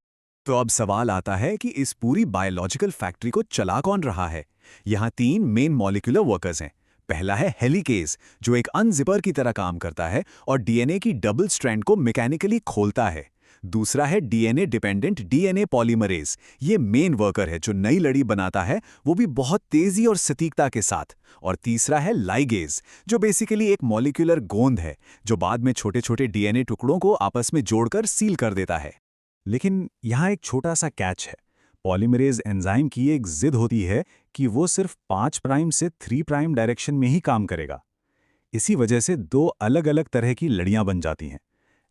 तो अब सवाल आता है कि इस पूरी बायोलॉजिकल फैक्ट्री को चला कौन रहा है। यहाँ 3 मेन मॉलिक्यूलर वर्कर्स हैं। पहला है हेलिकेज, जो एक अनजिपर की तरह काम करता है और डीएनए की डबल स्ट्रैंड को मैकेनिकली खोलता है। दूसरा है डीएनए डिपेंडेंट डीएनए पॉलीमरेज। ये मेन वर्कर है जो नई लड़ी बनाता है, वो भी बहुत तेजी और सटीकता के साथ। और तीसरा है लाइगेज, जो बेसिकली एक मॉलिक्यूलर गोंद है जो बाद में छोटे छोटे डीएनए टुकड़ों को आपस में जोड़कर सील कर देता है। लेकिन यहाँ एक छोटा सा कैच है। पॉलीमरेज एंजाइम की एक जिद होती है कि वो सिर्फ 5 प्राइम से 3 प्राइम डायरेक्शन में ही काम करेगा। इसी वजह से 2 अलग अलग तरह की लड़ियां बन जाती हैं।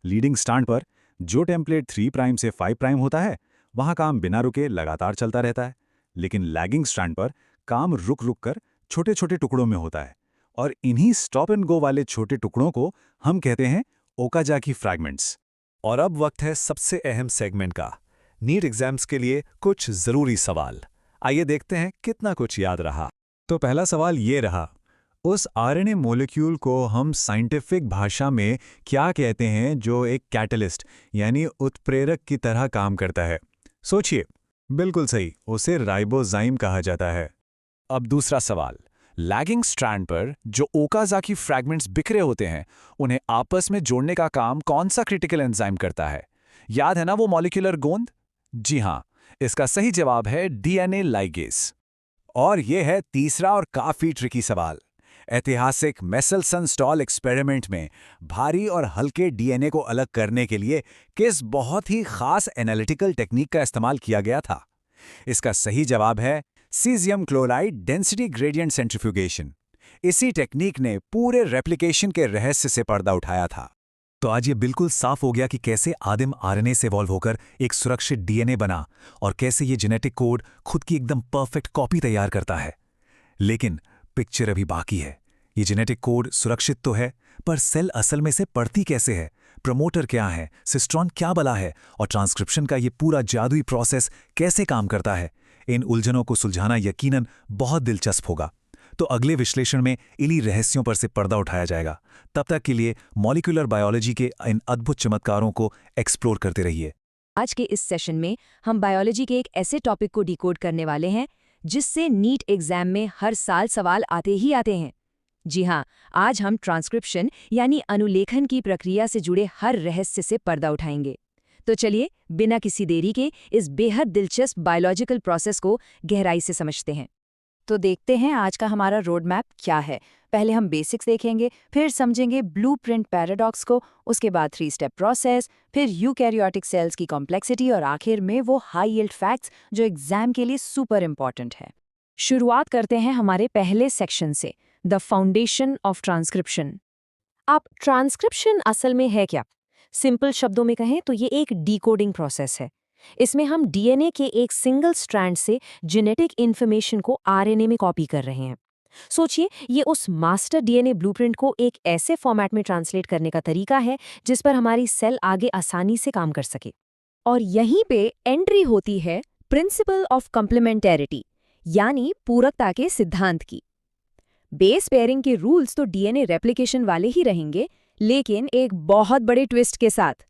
लीडिंग स्ट्रैंड पर जो टेम्पलेट 3 प्राइम से 5 प्राइम होता है, वहाँ काम बिना रुके लगातार चलता रहता है। लेकिन लैगिंग स्ट्रैंड पर काम रुक रुक कर छोटे छोटे टुकड़ों में होता है, और इन्हीं स्टॉप एंड गो वाले छोटे टुकड़ों को हम कहते हैं ओकाजाकी फ्रैगमेंट्स। और अब वक्त है सबसे अहम सेगमेंट का, नीट एग्जाम्स के लिए कुछ जरूरी सवाल। आइए देखते हैं कितना कुछ याद रहा। तो पहला सवाल ये रहा, उस आरएनए मॉलिक्यूल को हम साइंटिफिक भाषा में क्या कहते हैं जो एक कैटलिस्ट यानी उत्प्रेरक की तरह काम करता है? सोचिए, बिल्कुल सही, उसे राइबोजाइम कहा जाता है। अब दूसरा सवाल, लैगिंग स्ट्रैंड पर जो ओकाजाकी फ्रैगमेंट्स बिखरे होते हैं, उन्हें आपस में जोड़ने का काम कौन सा क्रिटिकल एंजाइम करता है? याद है ना वो मॉलिक्यूलर गोंद? जी हां, इसका सही जवाब है डीएनए लाइगेज। और यह है तीसरा और काफी ट्रिकी सवाल। ऐतिहासिक मेसेल्सन स्टॉल एक्सपेरिमेंट में भारी और हल्के डीएनए को अलग करने के लिए किस बहुत ही खास एनालिटिकल टेक्निक का इस्तेमाल किया गया था? इसका सही जवाब है caesium chloride density gradient centrifugation. इसी टेक्निक ने पूरे रेप्लिकेशन के रहस्य से पर्दा उठाया था। तो आज ये बिल्कुल साफ हो गया कि कैसे आदिम आरएनए से इवॉल्व होकर एक सुरक्षित डीएनए बना और कैसे ये जेनेटिक कोड खुद की एकदम परफेक्ट कॉपी तैयार करता है। लेकिन पिक्चर अभी बाकी है। ये जेनेटिक कोड सुरक्षित तो है, पर सेल असल में से पढ़ती कैसे है, प्रमोटर क्या है, सिस्ट्रॉन क्या बला है, और ट्रांसक्रिप्शन का ये पूरा जादुई प्रोसेस कैसे काम करता है, इन उलझनों को सुलझाना यकीनन बहुत दिलचस्प होगा। तो अगले विश्लेषण में इन्हीं रहस्यों पर से पर्दा उठाया जाएगा। तब तक के लिए मॉलिक्यूलर बायोलॉजी के इन अद्भुत चमत्कारों को एक्सप्लोर करते रहिए। आज के इस सेशन में हम बायोलॉजी के एक ऐसे टॉपिक को डिकोड करने वाले हैं जिससे नीट एग्जाम में हर साल सवाल आते ही आते हैं। जी हाँ, आज हम ट्रांसक्रिप्शन यानी अनुलेखन की प्रक्रिया से जुड़े हर रहस्य से पर्दा उठाएंगे। तो चलिए, बिना किसी देरी के इस बेहद दिलचस्प बायोलॉजिकल प्रोसेस को गहराई से समझते हैं। तो देखते हैं आज का हमारा रोड मैप क्या है। पहले हम बेसिक्स देखेंगे, फिर समझेंगे ब्लूप्रिंट पैराडॉक्स को, उसके बाद 3 स्टेप प्रोसेस, फिर यूकैरियोटिक सेल्स की कॉम्प्लेक्सिटी और आखिर में वो हाई यील्ड फैक्ट्स जो एग्जाम के लिए सुपर इंपॉर्टेंट है। शुरुआत करते हैं हमारे पहले सेक्शन से, द फाउंडेशन ऑफ ट्रांसक्रिप्शन। अब ट्रांसक्रिप्शन असल में है क्या? सिंपल शब्दों में कहें तो ये एक डिकोडिंग प्रोसेस है। इसमें हम डीएनए के एक सिंगल स्ट्रैंड से जेनेटिक इन्फॉर्मेशन को आरएनए में कॉपी कर रहे हैं। सोचिए, ये उस मास्टर डीएनए ब्लूप्रिंट को एक ऐसे फॉर्मेट में ट्रांसलेट करने का तरीका है जिस पर हमारी सेल आगे आसानी से काम कर सके। और यहीं पे एंट्री होती है प्रिंसिपल ऑफ कॉम्प्लीमेंटेरिटी, यानी पूरकता के सिद्धांत की। बेस पेयरिंग के रूल्स तो डीएनए रेप्लिकेशन वाले ही रहेंगे, लेकिन एक बहुत बड़े ट्विस्ट के साथ।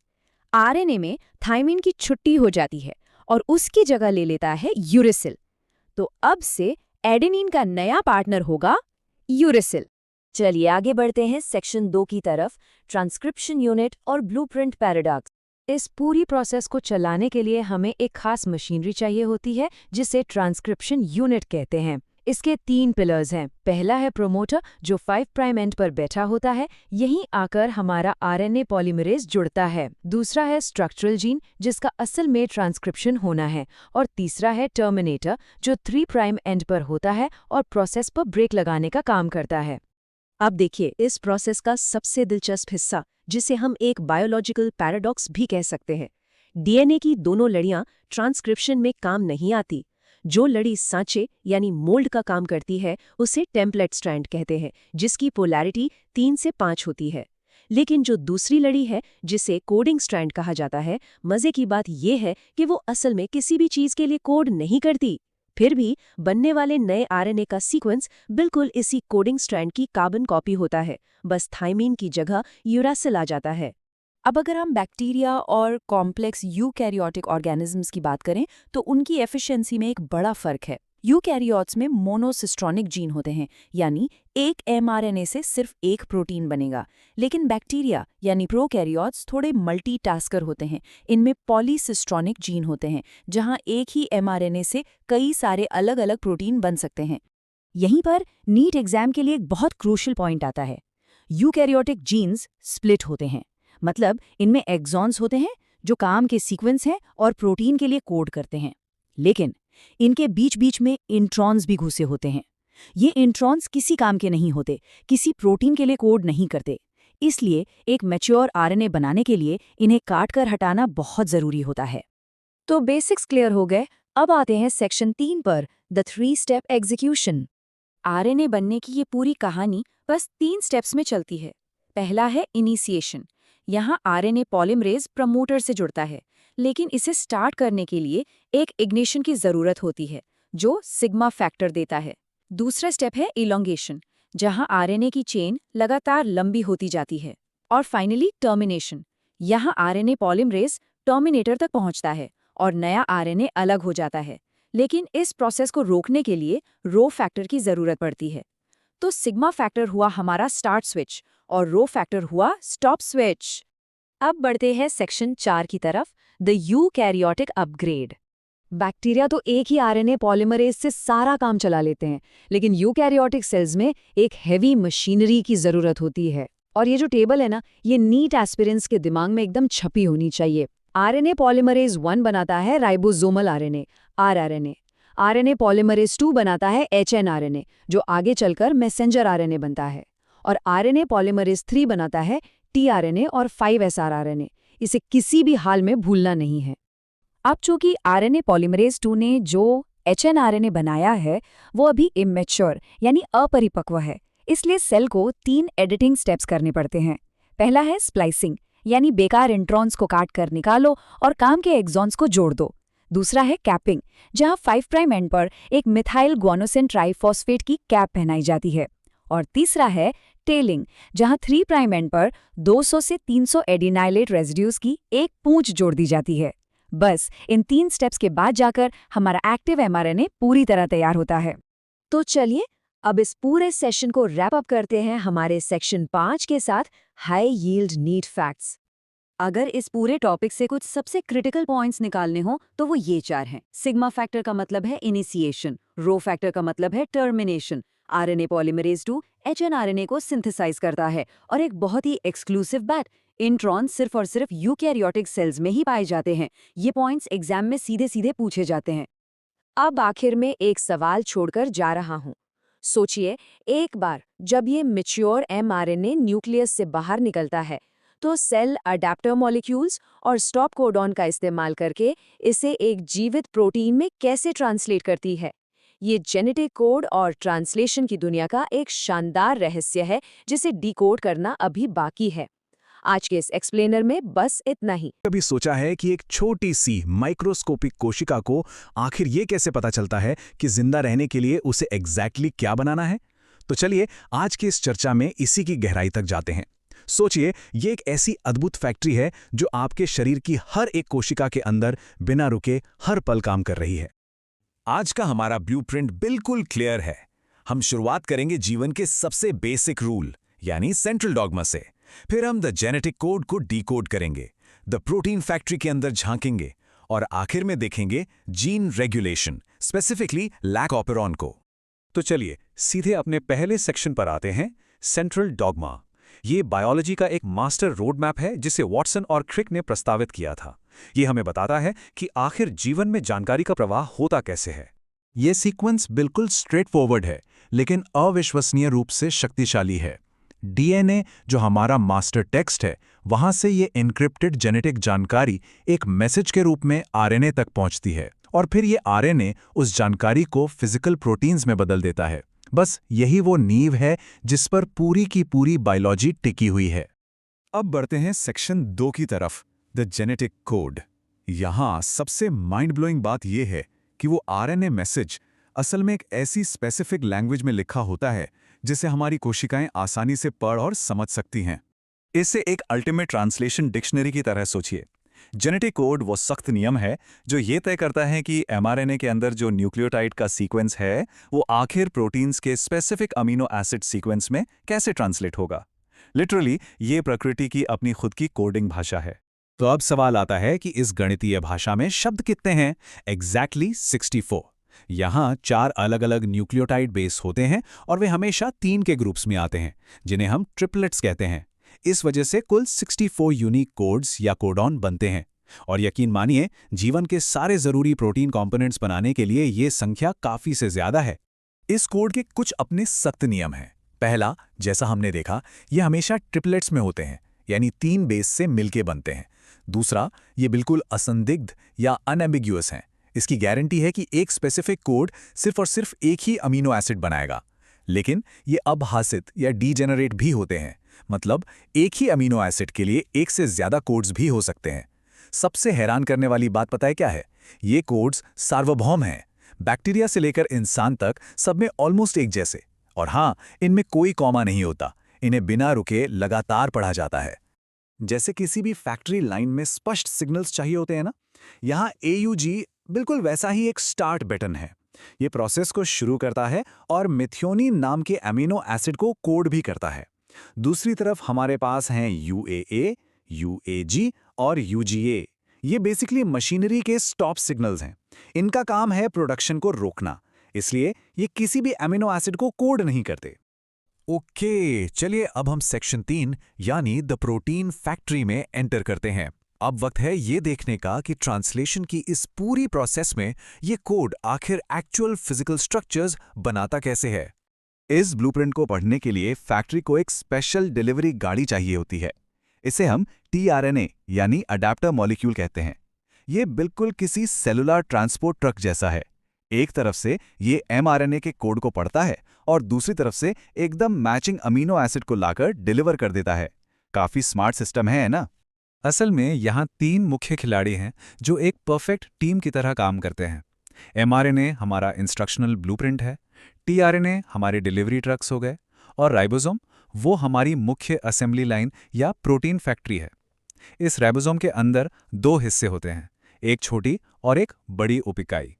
आरएनए में थाइमिन की छुट्टी हो जाती है और उसकी जगह ले लेता है यूरेसिल। तो अब से एडेनिन का नया पार्टनर होगा यूरेसिल। चलिए आगे बढ़ते हैं सेक्शन 2 की तरफ, ट्रांसक्रिप्शन यूनिट और ब्लूप्रिंट पैराडॉक्स। इस पूरी प्रोसेस को चलाने के लिए हमें एक खास मशीनरी चाहिए होती है जिसे ट्रांसक्रिप्शन यूनिट कहते हैं। इसके 3 पिलर्स हैं। पहला है प्रोमोटर, जो 5 प्राइम एंड पर बैठा होता है, यहीं आकर हमारा आरएनए पॉलीमरेज जुड़ता है। दूसरा है स्ट्रक्चरल जीन, जिसका असल में ट्रांसक्रिप्शन होना है। और तीसरा है टर्मिनेटर, जो 3 प्राइम एंड पर होता है और प्रोसेस पर ब्रेक लगाने का काम करता है। अब देखिए इस प्रोसेस का सबसे दिलचस्प हिस्सा, जिसे हम एक बायोलॉजिकल पैराडॉक्स भी कह सकते हैं। डीएनए की दोनों लड़ियां ट्रांसक्रिप्शन में काम नहीं आती। जो लड़ी सांचे यानी मोल्ड का काम करती है उसे टेम्पलेट स्ट्रैंड कहते हैं, जिसकी पोलैरिटी 3 से 5 होती है। लेकिन जो दूसरी लड़ी है, जिसे कोडिंग स्ट्रैंड कहा जाता है, मजे की बात यह है कि वो असल में किसी भी चीज के लिए कोड नहीं करती। फिर भी बनने वाले नए आरएनए का सीक्वेंस बिल्कुल इसी कोडिंग स्ट्रैंड की कार्बन कॉपी होता है, बस थाइमीन की जगह यूरासिल आ जाता है। अब अगर हम बैक्टीरिया और कॉम्प्लेक्स यूकैरियोटिक ऑर्गेनिजम्स की बात करें तो उनकी एफिशिएंसी में एक बड़ा फर्क है। यूकैरियोट्स में मोनोसिस्ट्रॉनिक जीन होते हैं, यानी एक एमआरएनए से सिर्फ एक प्रोटीन बनेगा। लेकिन बैक्टीरिया यानी प्रोकैरियोट्स थोड़े मल्टीटास्कर होते हैं। इनमें पॉलीसिस्ट्रॉनिक जीन होते हैं, जहां एक ही एमआरएनए से कई सारे अलग अलग प्रोटीन बन सकते हैं। यहीं पर नीट एग्जाम के लिए एक बहुत क्रूशियल पॉइंट आता है। यूकैरियोटिक जीन्स स्प्लिट होते हैं, मतलब इनमें एक्सॉन्स होते हैं जो काम के सीक्वेंस हैं और प्रोटीन के लिए कोड करते हैं। लेकिन इनके बीच बीच में इंट्रॉन्स भी घुसे होते हैं। ये इंट्रॉन्स किसी काम के नहीं होते, किसी प्रोटीन के लिए कोड नहीं करते। इसलिए एक मैच्योर आरएनए बनाने के लिए इन्हें काट कर हटाना बहुत जरूरी होता है। तो बेसिक्स क्लियर हो गए। अब आते हैं सेक्शन 3 पर, द 3 स्टेप एग्जीक्यूशन। आरएनए बनने की ये पूरी कहानी बस 3 स्टेप्स में चलती है। पहला है इनिशिएशन। यहाँ आरएनए पॉलीमरेज प्रमोटर से जुड़ता है, लेकिन इसे स्टार्ट करने के लिए एक इग्निशन की जरूरत होती है, जो सिग्मा फैक्टर देता है। दूसरा स्टेप है इलोंगेशन, जहाँ आरएनए की चेन लगातार लंबी होती जाती है। और फाइनली टर्मिनेशन, यहाँ आरएनए पॉलीमरेज टर्मिनेटर तक पहुँचता है और नया आरएनए अलग हो जाता है। लेकिन इस प्रोसेस को रोकने के लिए रो फैक्टर की जरूरत पड़ती है। तो सिग्मा फैक्टर हुआ हमारा स्टार्ट स्विच और रो फैक्टर हुआ स्टॉप स्विच। अब बढ़ते हैं सेक्शन 4 की तरफ, द यूकैरियोटिक अपग्रेड। बैक्टीरिया तो एक ही आरएनए पॉलीमरेज से सारा काम चला लेते हैं, लेकिन यूकैरियोटिक सेल्स में एक हेवी मशीनरी की जरूरत होती है। और ये जो टेबल है ना, ये नीट एस्पिरेंट्स के दिमाग में एकदम छपी होनी चाहिए। आरएनए पॉलीमरेज 1 बनाता है ribosomal RNA, rRNA. RNA polymerase 2 बनाता है एचएनआरएनए, जो आगे चलकर मैसेंजर आरएनए बनता है। और आरएनए पॉलीमरेज 3 बनाता है टीआरएनए और 5एसआरआरएनए। इसे किसी भी हाल में भूलना नहीं है। अब चूंकि आरएनए पॉलीमरेज 2 ने जो एचएनआरएनए बनाया है वो अभी इमेच्योर यानी अपरिपक्व है, इसलिए सेल को 3 एडिटिंग स्टेप्स करने पड़ते हैं। पहला है स्प्लाइसिंग, यानी बेकार इंट्रॉन्स को काट कर निकालो और काम के एक्सॉन्स को जोड़ दो। दूसरा है कैपिंग, जहां 5 प्राइम एंड पर एक मिथाइल ग्वानोसिन ट्राइफॉस्फेट की कैप पहनाई जाती है। और तीसरा है टेलिंग, जहां 3 प्राइम एंड पर 200 से 300 एडिनाइलेट रेजिड्यूज की एक पूंछ जोड़ दी जाती है। बस इन 3 स्टेप्स के बाद जाकर हमारा एक्टिव एमआरएनए पूरी तरह तैयार होता है। तो चलिए अब इस पूरे सेशन को रैप अप करते हैं हमारे सेक्शन 5 के साथ, हाई यील्ड नीट फैक्ट्स। अगर इस पूरे टॉपिक से कुछ सबसे क्रिटिकल पॉइंट्स निकालने हो तो वो ये 4 हैं। सिग्मा फैक्टर का मतलब है इनिशिएशन, रो फैक्टर का मतलब है टर्मिनेशन, आरएनए पॉलीमरेज 2 एचएनआरएनए को सिंथेसाइज करता है, और एक बहुत ही एक्सक्लूसिव बात, इंट्रॉन सिर्फ और सिर्फ यूकैरियोटिक सेल्स में ही पाए जाते हैं। ये पॉइंट्स एग्जाम में सीधे सीधे पूछे जाते हैं। अब आखिर में एक सवाल छोड़कर जा रहा हूँ। सोचिए, एक बार जब ये मैच्योर एमआरएनए न्यूक्लियस से बाहर निकलता है तो सेल अडैप्टर मॉलिक्यूल्स और स्टॉप कोडॉन का इस्तेमाल करके इसे एक जीवित प्रोटीन में कैसे ट्रांसलेट करती है। ये जेनेटिक कोड और ट्रांसलेशन की दुनिया का एक शानदार रहस्य है जिसे डिकोड करना अभी बाकी है। आज के इस एक्सप्लेनर में बस इतना ही। कभी सोचा है कि एक छोटी सी माइक्रोस्कोपिक कोशिका को आखिर ये कैसे पता चलता है कि जिंदा रहने के लिए उसे एग्जैक्टली क्या बनाना है? तो चलिए आज की इस चर्चा में इसी की गहराई तक जाते हैं। सोचिए, ये एक ऐसी अद्भुत फैक्ट्री है जो आपके शरीर की हर एक कोशिका के अंदर बिना रुके हर पल काम कर रही है। आज का हमारा ब्लूप्रिंट बिल्कुल क्लियर है। हम शुरुआत करेंगे जीवन के सबसे बेसिक रूल यानी सेंट्रल डॉगमा से। फिर हम द जेनेटिक कोड को डिकोड करेंगे, द प्रोटीन फैक्ट्री के अंदर झांकेंगे और आखिर में देखेंगे gene regulation, specifically lac operon को। तो चलिए सीधे अपने पहले सेक्शन पर आते हैं, सेंट्रल डॉगमा। ये बायोलॉजी का एक मास्टर रोड मैप है जिसे वॉटसन और क्रिक ने प्रस्तावित किया था। ये हमें बताता है कि आखिर जीवन में जानकारी का प्रवाह होता कैसे है। ये सीक्वेंस बिल्कुल स्ट्रेट फॉरवर्ड है, लेकिन अविश्वसनीय रूप से शक्तिशाली है। डीएनए, जो हमारा मास्टर टेक्स्ट है, वहां से ये एन्क्रिप्टेड जेनेटिक जानकारी एक मैसेज के रूप में आरएनए तक पहुंचती है, और फिर ये आरएनए उस जानकारी को फिजिकल प्रोटीन्स में बदल देता है। बस यही वो नींव है जिस पर पूरी की पूरी बायोलॉजी टिकी हुई है। अब बढ़ते हैं सेक्शन 2 की तरफ, द जेनेटिक कोड। यहाँ सबसे माइंड ब्लोइंग बात यह है कि वो आरएनए मैसेज असल में एक ऐसी स्पेसिफिक लैंग्वेज में लिखा होता है जिसे हमारी कोशिकाएं आसानी से पढ़ और समझ सकती हैं। इसे एक अल्टीमेट ट्रांसलेशन डिक्शनरी की तरह सोचिए। जेनेटिक कोड वो सख्त नियम है जो ये तय करता है कि एमआरएनए के अंदर जो न्यूक्लियोटाइड का सीक्वेंस है वो आखिर प्रोटीन्स के स्पेसिफिक अमीनो एसिड सीक्वेंस में कैसे ट्रांसलेट होगा। लिटरली ये प्रकृति की अपनी खुद की कोडिंग भाषा है। तो अब सवाल आता है कि इस गणितीय भाषा में शब्द कितने हैं? एग्जैक्टली 64। यहाँ 4 अलग अलग न्यूक्लियोटाइड बेस होते हैं और वे हमेशा 3 के ग्रुप्स में आते हैं, जिन्हें हम ट्रिपलेट्स कहते हैं। इस वजह से कुल 64 यूनिक कोड्स या कोडॉन बनते हैं, और यकीन मानिए जीवन के सारे जरूरी प्रोटीन कंपोनेंट्स बनाने के लिए ये संख्या काफी से ज्यादा है। इस कोड के कुछ अपने सख्त नियम हैं। पहला, जैसा हमने देखा, ये हमेशा ट्रिपलेट्स में होते हैं, यानी 3 बेस से मिलके बनते हैं। दूसरा, ये बिल्कुल असंदिग्ध या अनएम्बिग्यूअस हैं। इसकी गारंटी है कि एक स्पेसिफिक कोड सिर्फ और सिर्फ एक ही अमीनो एसिड बनाएगा। लेकिन ये अबहासित या डीजेनरेट भी होते हैं, मतलब एक ही अमीनो एसिड के लिए एक से ज्यादा कोड्स भी हो सकते हैं। सबसे हैरान करने वाली बात पता है क्या है? ये कोड्स सार्वभौम हैं। बैक्टीरिया से लेकर इंसान तक सब में ऑलमोस्ट एक जैसे। और हाँ, इनमें कोई कॉमा नहीं होता। इन्हें बिना रुके लगातार पढ़ा जाता है। जैसे किसी भी फैक्ट्री लाइन में स्पष्ट सिग्नल्स चाहिए होते हैं ना, यहाँ AUG बिल्कुल वैसा ही एक स्टार्ट बटन है। ये प्रोसेस को शुरू करता है और मिथियोनिन नाम के अमीनो एसिड को कोड भी करता है। दूसरी तरफ हमारे पास हैं UAA, UAG और UGA। ये बेसिकली मशीनरी के स्टॉप सिग्नल्स हैं। इनका काम है प्रोडक्शन को रोकना, इसलिए ये किसी भी अमीनो एसिड को कोड नहीं करते। ओके, चलिए अब हम सेक्शन 3 यानी द प्रोटीन फैक्ट्री में एंटर करते हैं। अब वक्त है ये देखने का कि ट्रांसलेशन की इस पूरी प्रोसेस में ये कोड आखिर एक्चुअल फिजिकल स्ट्रक्चर्स बनाता कैसे है। इस ब्लूप्रिंट को पढ़ने के लिए फैक्ट्री को एक स्पेशल डिलीवरी गाड़ी चाहिए होती है। इसे हम tRNA यानी अडैप्टर मॉलिक्यूल कहते हैं। ये बिल्कुल किसी सेलुलर ट्रांसपोर्ट ट्रक जैसा है। एक तरफ से ये mRNA के कोड को पढ़ता है और दूसरी तरफ से एकदम मैचिंग अमीनो एसिड को लाकर डिलीवर कर देता है। काफी स्मार्ट सिस्टम है ना? असल में यहाँ 3 मुख्य खिलाड़ी हैं जो एक परफेक्ट टीम की तरह काम करते हैं। mRNA हमारा इंस्ट्रक्शनल ब्लूप्रिंट है, tRNA हमारे डिलीवरी ट्रक्स हो गए, और राइबोसोम वो हमारी मुख्य असेंबली लाइन या प्रोटीन फैक्ट्री है। इस राइबोसोम के अंदर 2 हिस्से होते हैं, एक छोटी और एक बड़ी उपिकाई,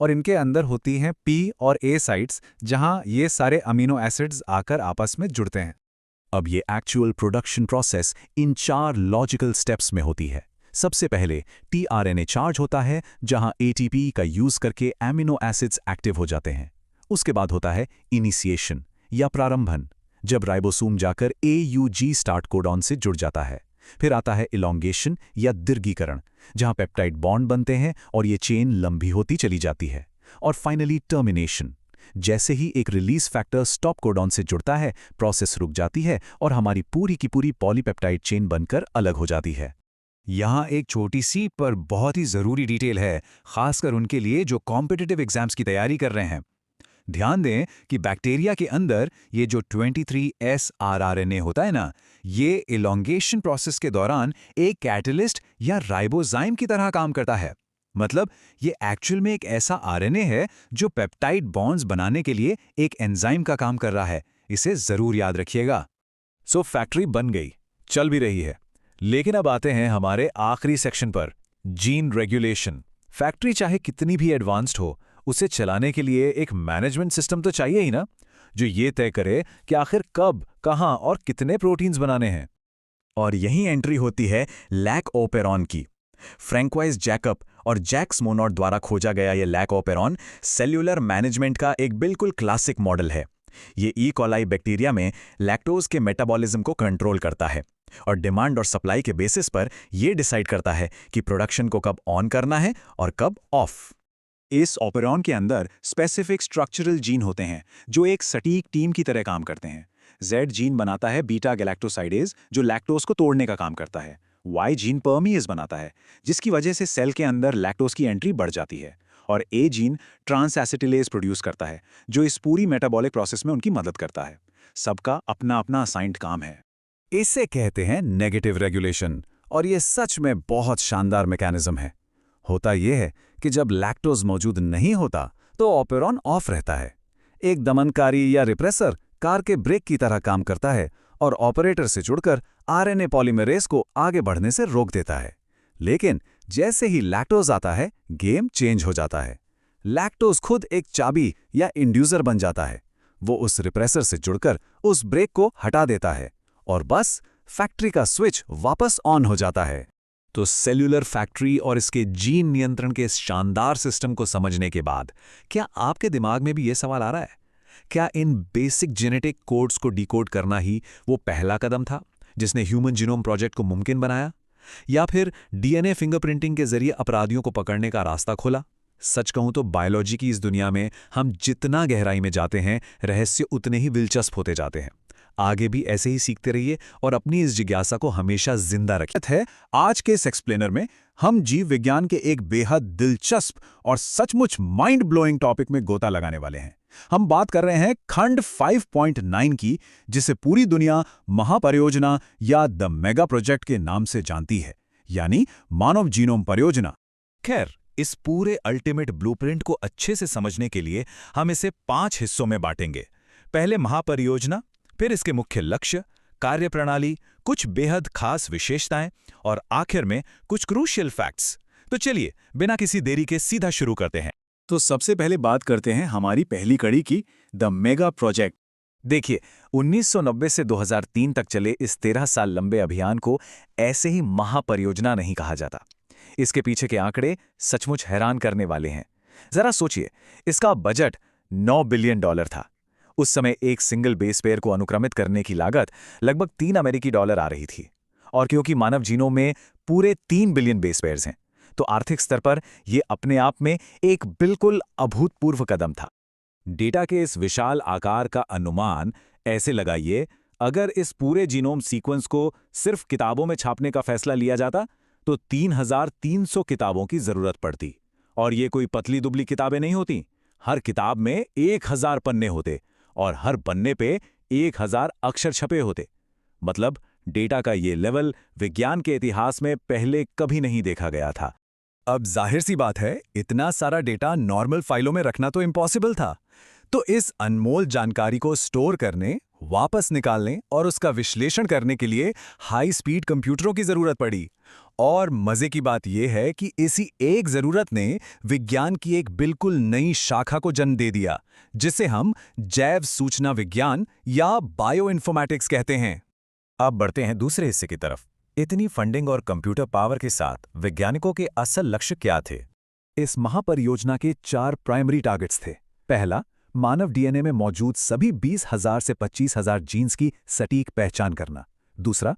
और इनके अंदर होती हैं P और A साइट्स जहां ये सारे अमीनो एसिड्स आकर आपस में जुड़ते हैं। अब ये actual production process in 4 logical steps में होती है। सबसे पहले tRNA चार्ज होता है जहां ATP का यूज करके एमिनो एसिड्स एक्टिव हो जाते हैं। उसके बाद होता है इनिशिएशन या प्रारंभन, जब राइबोसोम जाकर AUG स्टार्ट कोडॉन से जुड़ जाता है। फिर आता है इलॉन्गेशन या दीर्घीकरण, जहां पेप्टाइड बॉन्ड बनते हैं और ये चेन लंबी होती चली जाती है। और फाइनली टर्मिनेशन, जैसे ही एक रिलीज फैक्टर स्टॉप कोडॉन से जुड़ता है, प्रोसेस रुक जाती है और हमारी पूरी की पूरी पॉलीपेप्टाइड चेन बनकर अलग हो जाती है। यहाँ एक छोटी सी पर बहुत ही जरूरी डिटेल है, खासकर उनके लिए जो कॉम्पिटिटिव एग्जाम्स की तैयारी कर रहे हैं। ध्यान दें कि बैक्टीरिया के अंदर ये जो 23S rRNA होता है ना, ये इलॉन्गेशन प्रोसेस के दौरान एक कैटलिस्ट या राइबोजाइम की तरह काम करता है। मतलब ये एक्चुअल में एक ऐसा आरएनए है जो पेप्टाइड बॉन्ड्स बनाने के लिए एक एंजाइम का काम कर रहा है। इसे जरूर याद रखिएगा। सो फैक्ट्री बन गई, चल भी रही है, लेकिन अब आते हैं हमारे आखिरी सेक्शन पर, जीन रेगुलेशन। फैक्ट्री चाहे कितनी भी एडवांस्ड हो, उसे चलाने के लिए एक मैनेजमेंट सिस्टम तो चाहिए ही ना, जो ये तय करे कि आखिर कब, कहां और कितने प्रोटीन्स बनाने हैं। और यहीं एंट्री होती है लैक-ओपेरॉन की। फ्रैंकवाइज जैकब और जैक्स मोनोड द्वारा खोजा गया ये लैक-ओपेरॉन सेल्यूलर मैनेजमेंट का एक बिल्कुल क्लासिक मॉडल है। ये ई कोलाई बैक्टीरिया में लैक्टोज के मेटाबॉलिज्म को कंट्रोल करता है और डिमांड और सप्लाई के बेसिस पर यह डिसाइड करता है कि प्रोडक्शन को कब ऑन करना है और कब ऑफ। इस ओपेरॉन के अंदर स्पेसिफिक स्ट्रक्चरल जीन होते हैं जो एक सटीक टीम की तरह काम करते हैं। Z जीन बनाता है बीटा गैलेक्टोसाइडेज जो लैक्टोज को तोड़ने का काम करता है। Y जीन परमीएज बनाता है जिसकी वजह से सेल के अंदर लैक्टोज की एंट्री बढ़ जाती है। और A जीन ट्रांस एसिटिलेज प्रोड्यूस करता है जो इस पूरी मेटाबॉलिक प्रोसेस में उनकी मदद करता है। सबका अपना अपना असाइंड काम है। इसे कहते हैं नेगेटिव रेगुलेशन, और ये सच में बहुत शानदार मैकेनिज्म है। होता यह है कि जब लैक्टोज मौजूद नहीं होता तो ओपेरॉन ऑफ रहता है। एक दमनकारी या रिप्रेसर कार के ब्रेक की तरह काम करता है और ऑपरेटर से जुड़कर आरएनए पॉलीमरेज को आगे बढ़ने से रोक देता है। लेकिन जैसे ही लैक्टोज आता है, गेम चेंज हो जाता है। लैक्टोज खुद एक चाबी या इंड्यूसर बन जाता है। वो उस रिप्रेसर से जुड़कर उस ब्रेक को हटा देता है और बस फैक्ट्री का स्विच वापस ऑन हो जाता है। तो सेल्यूलर फैक्ट्री और इसके जीन नियंत्रण के इस शानदार सिस्टम को समझने के बाद क्या आपके दिमाग में भी ये सवाल आ रहा है, क्या इन बेसिक जेनेटिक कोड्स को डिकोड करना ही वो पहला कदम था जिसने ह्यूमन जीनोम प्रोजेक्ट को मुमकिन बनाया, या फिर डीएनए फिंगरप्रिंटिंग के जरिए अपराधियों को पकड़ने का रास्ता खोला? सच कहूं तो बायोलॉजी की इस दुनिया में हम जितना गहराई में जाते हैं, रहस्य उतने ही दिलचस्प होते जाते हैं। आगे भी ऐसे ही सीखते रहिए और अपनी इस जिज्ञासा को हमेशा जिंदा रखिए। आज के इस एक्सप्लेनर में हम जीव विज्ञान के एक बेहद दिलचस्प और सचमुच माइंड ब्लोइंग टॉपिक में गोता लगाने वाले हैं। हम बात कर रहे हैं खंड 5.9 की, जिसे पूरी दुनिया महापरियोजना या द मेगा प्रोजेक्ट के नाम से जानती है, यानी मानव जीनोम परियोजना। खैर, इस पूरे अल्टीमेट ब्लूप्रिंट को अच्छे से समझने के लिए हम इसे 5 हिस्सों में बांटेंगे। पहले महापरियोजना, फिर इसके मुख्य लक्ष्य, कार्यप्रणाली, कुछ बेहद खास विशेषताएं और आखिर में कुछ क्रूशियल फैक्ट्स। तो चलिए बिना किसी देरी के सीधा शुरू करते हैं। तो सबसे पहले बात करते हैं हमारी पहली कड़ी की, द मेगा प्रोजेक्ट। देखिए, 1990 से 2003 तक चले इस 13 साल लंबे अभियान को ऐसे ही महापरियोजना नहीं कहा जाता। इसके पीछे के आंकड़े सचमुच हैरान करने वाले हैं। जरा सोचिए, इसका बजट $9 बिलियन था। उस समय एक सिंगल बेस पेयर को अनुक्रमित करने की लागत लगभग $3 अमेरिकी आ रही थी। और क्योंकि मानव जीनोम में पूरे 3 बिलियन बेस पेयर्स हैं, तो आर्थिक स्तर पर यह अपने आप में एक बिल्कुल अभूतपूर्व कदम था। डेटा के इस विशाल आकार का अनुमान ऐसे लगाइए, अगर इस पूरे जीनोम सीक्वेंस को सिर्फ किताबों में छापने का फैसला लिया जाता तो 3300 किताबों की जरूरत पड़ती। और ये कोई पतली दुबली किताबें नहीं होती। हर किताब में 1000 पन्ने होते और हर पन्ने पे 1000 अक्षर छपे होते। मतलब डेटा का ये लेवल विज्ञान के इतिहास में पहले कभी नहीं देखा गया था। अब जाहिर सी बात है, इतना सारा डेटा नॉर्मल फाइलों में रखना तो इम्पॉसिबल था। तो इस अनमोल जानकारी को स्टोर करने, वापस निकालने और उसका विश्लेषण करने के लिए हाई स्पीड कंप्यूटरों की जरूरत पड़ी। और मजे की बात यह है कि इसी एक जरूरत ने विज्ञान की एक बिल्कुल नई शाखा को जन्म दे दिया, जिसे हम जैव सूचना विज्ञान या बायो इन्फॉर्मेटिक्स कहते हैं। अब बढ़ते हैं दूसरे हिस्से की तरफ। इतनी फंडिंग और कंप्यूटर पावर के साथ वैज्ञानिकों के असल लक्ष्य क्या थे? इस महापरियोजना के 4 प्राइमरी टारगेट्स थे। पहला, मानव डीएनए में मौजूद सभी 20,000 से 25,000 जीन्स की सटीक पहचान करना। दूसरा,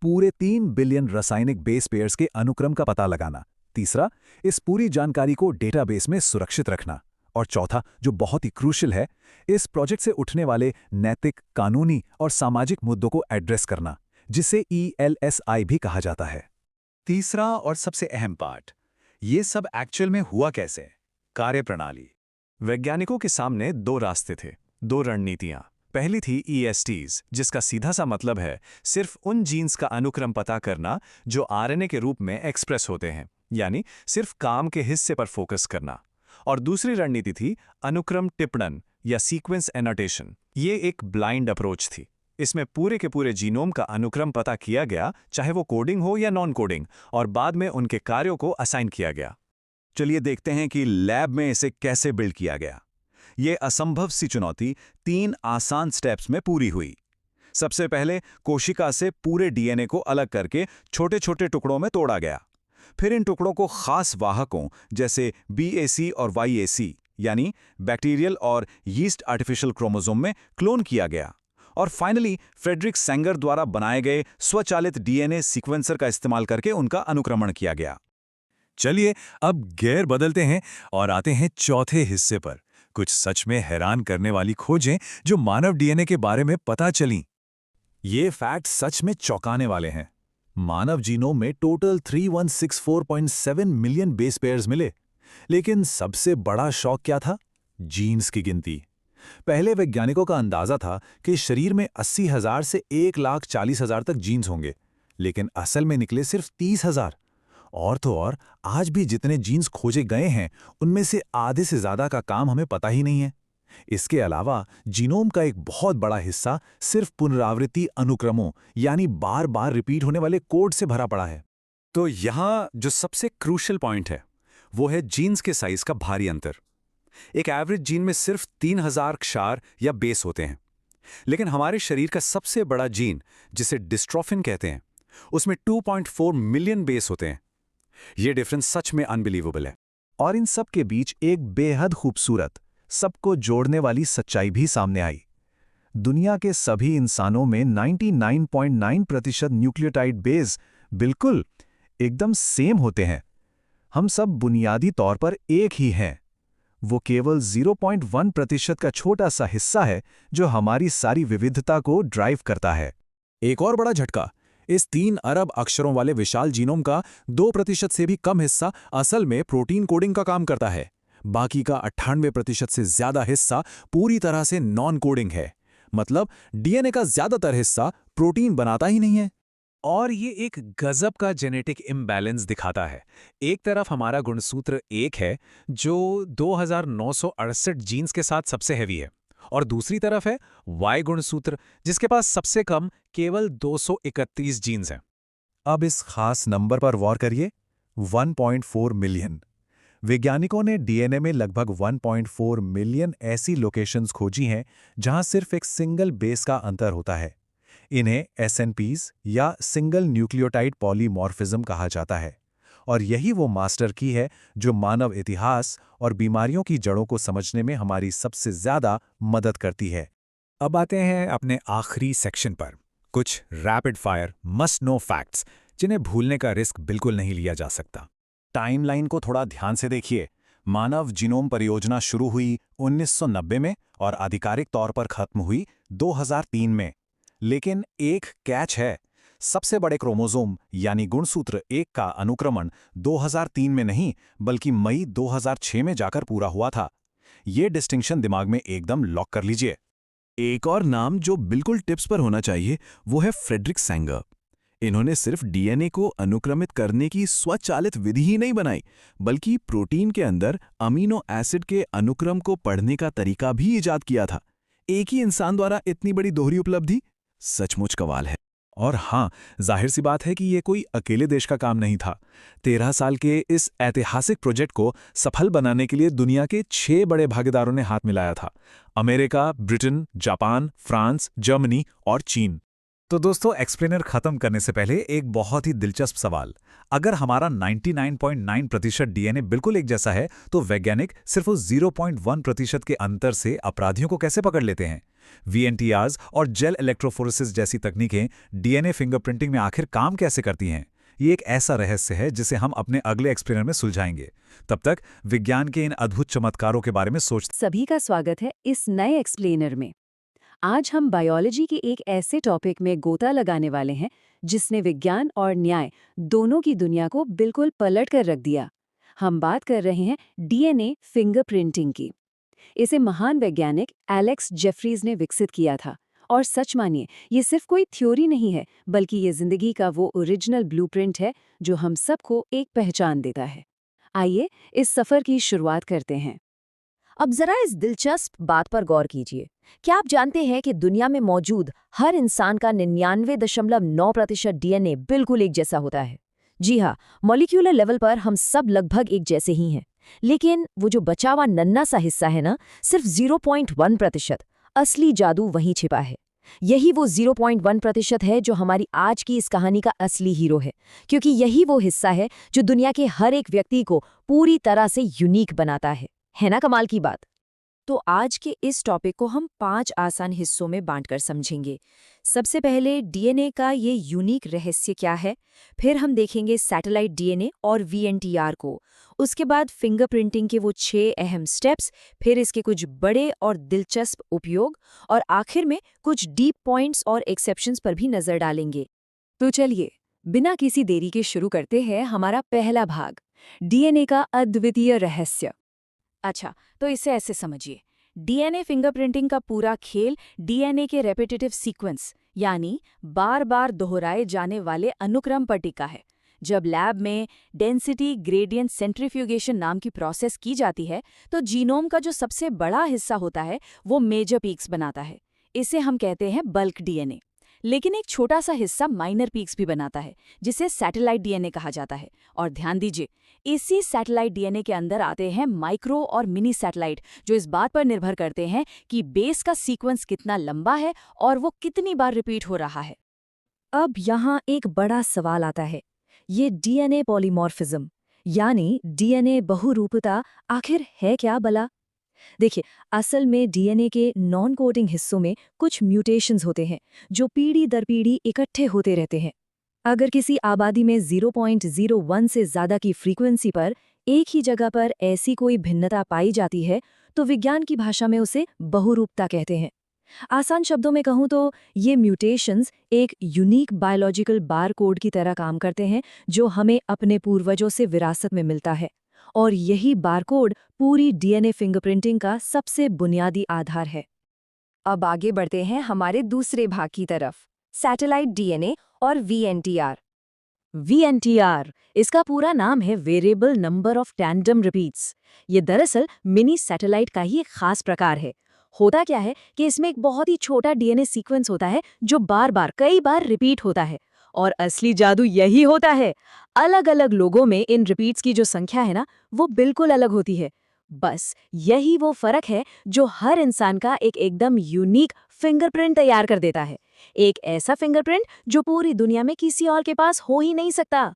पूरे 3 बिलियन रासायनिक बेस पेयर्स के अनुक्रम का पता लगाना। तीसरा, इस पूरी जानकारी को डेटाबेस में सुरक्षित रखना। और चौथा, जो बहुत ही क्रूशियल है, इस प्रोजेक्ट से उठने वाले नैतिक, कानूनी और सामाजिक मुद्दों को एड्रेस करना, जिसे ELSI भी कहा जाता है। तीसरा और सबसे अहम पार्ट, ये सब एक्चुअल में हुआ कैसे? कार्यप्रणाली। वैज्ञानिकों के सामने दो रास्ते थे, दो रणनीतियां। पहली थी ESTs, जिसका सीधा सा मतलब है सिर्फ उन जीन्स का अनुक्रम पता करना जो आरएनए के रूप में एक्सप्रेस होते हैं, यानी सिर्फ काम के हिस्से पर फोकस करना। और दूसरी रणनीति थी अनुक्रम टिप्पणन या सीक्वेंस एनोटेशन। ये एक ब्लाइंड अप्रोच थी। इसमें पूरे के पूरे जीनोम का अनुक्रम पता किया गया, चाहे वो कोडिंग हो या नॉन कोडिंग, और बाद में उनके कार्यों को असाइन किया गया। चलिए देखते हैं कि लैब में इसे कैसे बिल्ड किया गया। ये असंभव सी चुनौती 3 आसान स्टेप्स में पूरी हुई। सबसे पहले कोशिका से पूरे डीएनए को अलग करके छोटे छोटे टुकड़ों में तोड़ा गया। फिर इन टुकड़ों को खास वाहकों जैसे BAC और YAC यानी बैक्टीरियल और यीस्ट आर्टिफिशियल क्रोमोसोम में क्लोन किया गया। और फाइनली फ्रेडरिक सेंगर द्वारा बनाए गए स्वचालित डीएनए सीक्वेंसर का इस्तेमाल करके उनका अनुक्रमण किया गया। चलिए अब गियर बदलते हैं और आते हैं चौथे हिस्से पर, कुछ सच में हैरान करने वाली खोजें जो मानव डीएनए के बारे में पता चलीं। ये फैक्ट सच में चौंकाने वाले हैं। मानव जीनोम में टोटल 3164.7 मिलियन बेस पेयर्स मिले। लेकिन सबसे बड़ा शौक क्या था? जीन्स की गिनती। पहले वैज्ञानिकों का अंदाजा था कि शरीर में 80,000 से 1,40,000 तक जीन्स होंगे, लेकिन असल में निकले सिर्फ 30,000। और तो और आज भी जितने जीन्स खोजे गए हैं उनमें से आधे से ज्यादा का काम हमें पता ही नहीं है। इसके अलावा जीनोम का एक बहुत बड़ा हिस्सा सिर्फ पुनरावृत्ति अनुक्रमों यानी बार बार रिपीट होने वाले कोड से भरा पड़ा है। तो यहाँ जो सबसे क्रूशियल पॉइंट है वो है जीन्स के साइज का भारी अंतर। एक एवरेज जीन में सिर्फ 3,000 क्षार या बेस होते हैं, लेकिन हमारे शरीर का सबसे बड़ा जीन जिसे डिस्ट्रोफिन कहते हैं उसमें 2.4 मिलियन बेस होते हैं। ये डिफरेंस सच में अनबिलीवेबल है। और इन सब के बीच एक बेहद खूबसूरत, सबको जोड़ने वाली सच्चाई भी सामने आई। दुनिया के सभी इंसानों में 99.9% न्यूक्लियोटाइड बेस बिल्कुल एकदम सेम होते हैं। हम सब बुनियादी तौर पर एक ही हैं। वो केवल 0.1% का छोटा सा हिस्सा है जो हमारी सारी विविधता को ड्राइव करता है। एक और बड़ा झटका, इस 3 अरब अक्षरों वाले विशाल जीनोम का 2% से भी कम हिस्सा असल में प्रोटीन कोडिंग का काम करता है। बाकी का 98% से ज्यादा हिस्सा पूरी तरह से नॉन कोडिंग है। मतलब डीएनए का ज्यादातर हिस्सा प्रोटीन बनाता ही नहीं है। और ये एक गजब का जेनेटिक इम्बैलेंस दिखाता है। एक तरफ हमारा गुणसूत्र 1 है जो 2,968 जीन्स के साथ सबसे हैवी है, और दूसरी तरफ है Y गुणसूत्र जिसके पास सबसे कम केवल 231 जीन्स हैं। अब इस खास नंबर पर गौर करिए, 1.4 मिलियन। वैज्ञानिकों ने डीएनए में लगभग 1.4 मिलियन ऐसी लोकेशंस खोजी हैं जहां सिर्फ एक सिंगल बेस का अंतर होता है। इन्हें SNPs या सिंगल न्यूक्लियोटाइड पॉलीमॉर्फिज्म कहा जाता है। और यही वो मास्टर की है जो मानव इतिहास और बीमारियों की जड़ों को समझने में हमारी सबसे ज्यादा मदद करती है। अब आते हैं अपने आखिरी सेक्शन पर, कुछ rapid fire must know facts जिन्हें भूलने का रिस्क बिल्कुल नहीं लिया जा सकता। टाइमलाइन को थोड़ा ध्यान से देखिए। मानव जीनोम परियोजना शुरू हुई 1990 में और आधिकारिक तौर पर खत्म हुई 2003 में। लेकिन एक कैच है, सबसे बड़े क्रोमोसोम यानी गुणसूत्र 1 का अनुक्रमण 2003 में नहीं बल्कि मई 2006 में जाकर पूरा हुआ था। ये डिस्टिंक्शन दिमाग में एकदम लॉक कर लीजिए। एक और नाम जो बिल्कुल टिप्स पर होना चाहिए वो है फ्रेडरिक सेंगर। इन्होंने सिर्फ डीएनए को अनुक्रमित करने की स्वचालित विधि ही नहीं बनाई, बल्कि प्रोटीन के अंदर अमीनो एसिड के अनुक्रम को पढ़ने का तरीका भी इजाद किया था। एक ही इंसान द्वारा इतनी बड़ी दोहरी उपलब्धि सचमुच कमाल है। और हाँ, जाहिर सी बात है कि ये कोई अकेले देश का काम नहीं था। 13 साल के इस ऐतिहासिक प्रोजेक्ट को सफल बनाने के लिए दुनिया के 6 बड़े भागीदारों ने हाथ मिलाया था: America, Britain, Japan, France, Germany और चीन। तो दोस्तों, एक्सप्लेनर खत्म करने से पहले एक बहुत ही दिलचस्प सवाल। अगर हमारा 99.9% डीएनए बिल्कुल एक जैसा है तो वैज्ञानिक सिर्फ उस 0.1% के अंतर से अपराधियों को कैसे पकड़ लेते हैं? VNTRs और जेल इलेक्ट्रोफोरेसिस जैसी तकनीकें डीएनए फिंगरप्रिंटिंग में आखिर काम कैसे करती हैं? ये एक ऐसा रहस्य है जिसे हम अपने अगले एक्सप्लेनर में सुलझाएंगे। तब तक विज्ञान के इन अद्भुत चमत्कारों के बारे में सभी का स्वागत है इस नए एक्सप्लेनर में। आज हम बायोलॉजी के एक ऐसे टॉपिक में गोता लगाने वाले हैं जिसने विज्ञान और न्याय दोनों की दुनिया को बिल्कुल पलट कर रख दिया। हम बात कर रहे हैं डीएनए फिंगरप्रिंटिंग की। इसे महान वैज्ञानिक एलेक्स जेफरीज ने विकसित किया था। और सच मानिए, ये सिर्फ कोई थ्योरी नहीं है, बल्कि ये जिंदगी का वो ओरिजिनल ब्लूप्रिंट है जो हम सबको एक पहचान देता है। आइए इस सफर की शुरुआत करते हैं। अब जरा इस दिलचस्प बात पर गौर कीजिए। क्या आप जानते हैं कि दुनिया में मौजूद हर इंसान का 99.9% डीएनए बिल्कुल एक जैसा होता है? जी हाँ, मॉलिक्यूलर लेवल पर हम सब लगभग एक जैसे ही हैं। लेकिन वो जो बचा हुआ नन्हा सा हिस्सा है ना, सिर्फ 0.1%, असली जादू वहीं छिपा है। यही वो 0.1% है जो हमारी आज की इस कहानी का असली हीरो है, क्योंकि यही वो हिस्सा है जो दुनिया के हर एक व्यक्ति को पूरी तरह से यूनिक बनाता है ना कमाल की बात? तो आज के इस टॉपिक को हम 5 आसान हिस्सों में बांटकर समझेंगे। सबसे पहले डीएनए का ये यूनिक रहस्य क्या है, फिर हम देखेंगे सैटेलाइट डीएनए और वीएनटीआर को, उसके बाद फिंगरप्रिंटिंग के वो 6 अहम स्टेप्स, फिर इसके कुछ बड़े और दिलचस्प उपयोग, और आखिर में कुछ डीप पॉइंट्स और एक्सेप्शंस पर भी नजर डालेंगे। तो चलिए बिना किसी देरी के शुरू करते हैं हमारा पहला भाग, डीएनए का अद्वितीय रहस्य। अच्छा, तो इसे ऐसे समझिए, डीएनए फिंगरप्रिंटिंग का पूरा खेल डीएनए के रेपिटेटिव सीक्वेंस यानी बार बार दोहराए जाने वाले अनुक्रम पर टिका है। जब लैब में डेंसिटी ग्रेडियंट सेंट्रीफ्यूगेशन नाम की प्रोसेस की जाती है तो जीनोम का जो सबसे बड़ा हिस्सा होता है वो मेजर पीक्स बनाता है। इसे हम कहते हैं बल्क डीएनए। लेकिन एक छोटा सा हिस्सा माइनर पीक्स भी बनाता है, जिसे सैटेलाइट डीएनए कहा जाता है। और ध्यान दीजिए, इसी सैटेलाइट डीएनए के अंदर आते हैं माइक्रो और मिनी सैटेलाइट, जो इस बात पर निर्भर करते हैं कि बेस का सीक्वेंस कितना लंबा है और वो कितनी बार रिपीट हो रहा है। अब यहाँ एक बड़ा सवाल आता है, ये डीएनए पॉलीमॉर्फिज्म यानी डीएनए बहुरूपता आखिर है क्या भला? देखिए, असल में डीएनए के नॉन कोडिंग हिस्सों में कुछ म्यूटेशंस होते हैं जो पीढ़ी दर पीढ़ी इकट्ठे होते रहते हैं। अगर किसी आबादी में 0.01 से ज़्यादा की फ्रीक्वेंसी पर एक ही जगह पर ऐसी कोई भिन्नता पाई जाती है तो विज्ञान की भाषा में उसे बहुरूपता कहते हैं। आसान शब्दों में कहूँ तो ये म्यूटेशंस एक यूनिक बायोलॉजिकल बार कोड की तरह काम करते हैं जो हमें अपने पूर्वजों से विरासत में मिलता है। और यही बारकोड पूरी डीएनए फिंगरप्रिंटिंग का सबसे बुनियादी आधार है। अब आगे बढ़ते हैं हमारे दूसरे भाग की तरफ, सैटेलाइट डीएनए और वीएनटीआर। वीएनटीआर, इसका पूरा नाम है variable number of tandem repeats. ये दरअसल मिनी सैटेलाइट का ही एक खास प्रकार है। होता क्या है कि इसमें एक बहुत ही छोटा डीएनए सीक्वेंस होता है जो बार बार कई बार रिपीट होता है। और असली जादू यही होता है, अलग अलग लोगों में इन रिपीट्स की जो संख्या है ना, वो बिल्कुल अलग होती है। बस यही वो फर्क है जो हर इंसान का एक एकदम यूनिक फिंगरप्रिंट तैयार कर देता है। एक ऐसा फिंगरप्रिंट जो पूरी दुनिया में किसी और के पास हो ही नहीं सकता।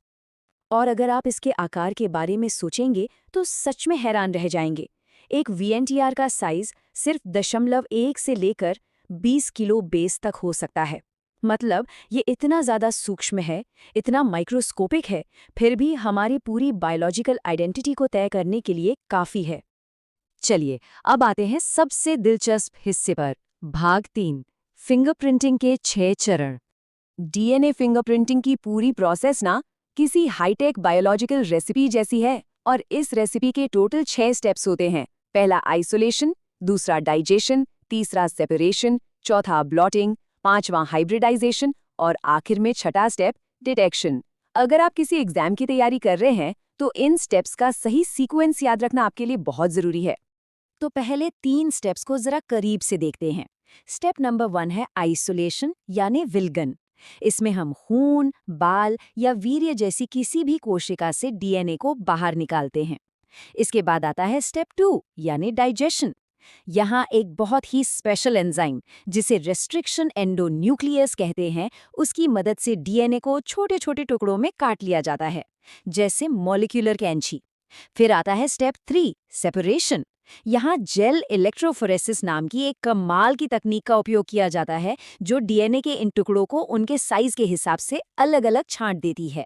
और अगर आप इसके आकार के बारे में सोचेंगे तो सच में हैरान रह जाएंगे। एक वीएनटीआर का साइज सिर्फ 0.1 से लेकर 20 किलो बेस तक हो सकता है। मतलब ये इतना ज़्यादा सूक्ष्म है, इतना माइक्रोस्कोपिक है, फिर भी हमारी पूरी बायोलॉजिकल आइडेंटिटी को तय करने के लिए काफ़ी है। चलिए अब आते हैं सबसे दिलचस्प हिस्से पर, भाग 3, फिंगरप्रिंटिंग के 6 चरण। डीएनए फिंगरप्रिंटिंग की पूरी प्रोसेस ना किसी हाईटेक बायोलॉजिकल रेसिपी जैसी है। और इस रेसिपी के टोटल 6 स्टेप्स होते हैं। पहला आइसोलेशन, दूसरा डाइजेशन, तीसरा सेपरेशन, चौथा ब्लॉटिंग, पांचवां हाइब्रिडाइजेशन और आखिर में छठा स्टेप डिटेक्शन। अगर आप किसी एग्जाम की तैयारी कर रहे हैं तो इन स्टेप्स का सही सीक्वेंस याद रखना आपके लिए बहुत जरूरी है। तो पहले 3 स्टेप्स को जरा करीब से देखते हैं। स्टेप नंबर 1 है आइसोलेशन यानी विलगन। इसमें हम खून, बाल या वीर्य जैसी किसी भी कोशिका से डीएनए को बाहर निकालते हैं। इसके बाद आता है स्टेप 2 यानी डाइजेशन। यहाँ एक बहुत ही स्पेशल एंजाइम जिसे रेस्ट्रिक्शन एंडोन्यूक्लियस कहते हैं, उसकी मदद से डीएनए को छोटे छोटे टुकड़ों में काट लिया जाता है, जैसे मॉलिक्यूलर कैंची। फिर आता है स्टेप 3 सेपरेशन। यहाँ जेल इलेक्ट्रोफोरेसिस नाम की एक कमाल की तकनीक का उपयोग किया जाता है जो डीएनए के इन टुकड़ों को उनके साइज के हिसाब से अलग अलग छांट देती है।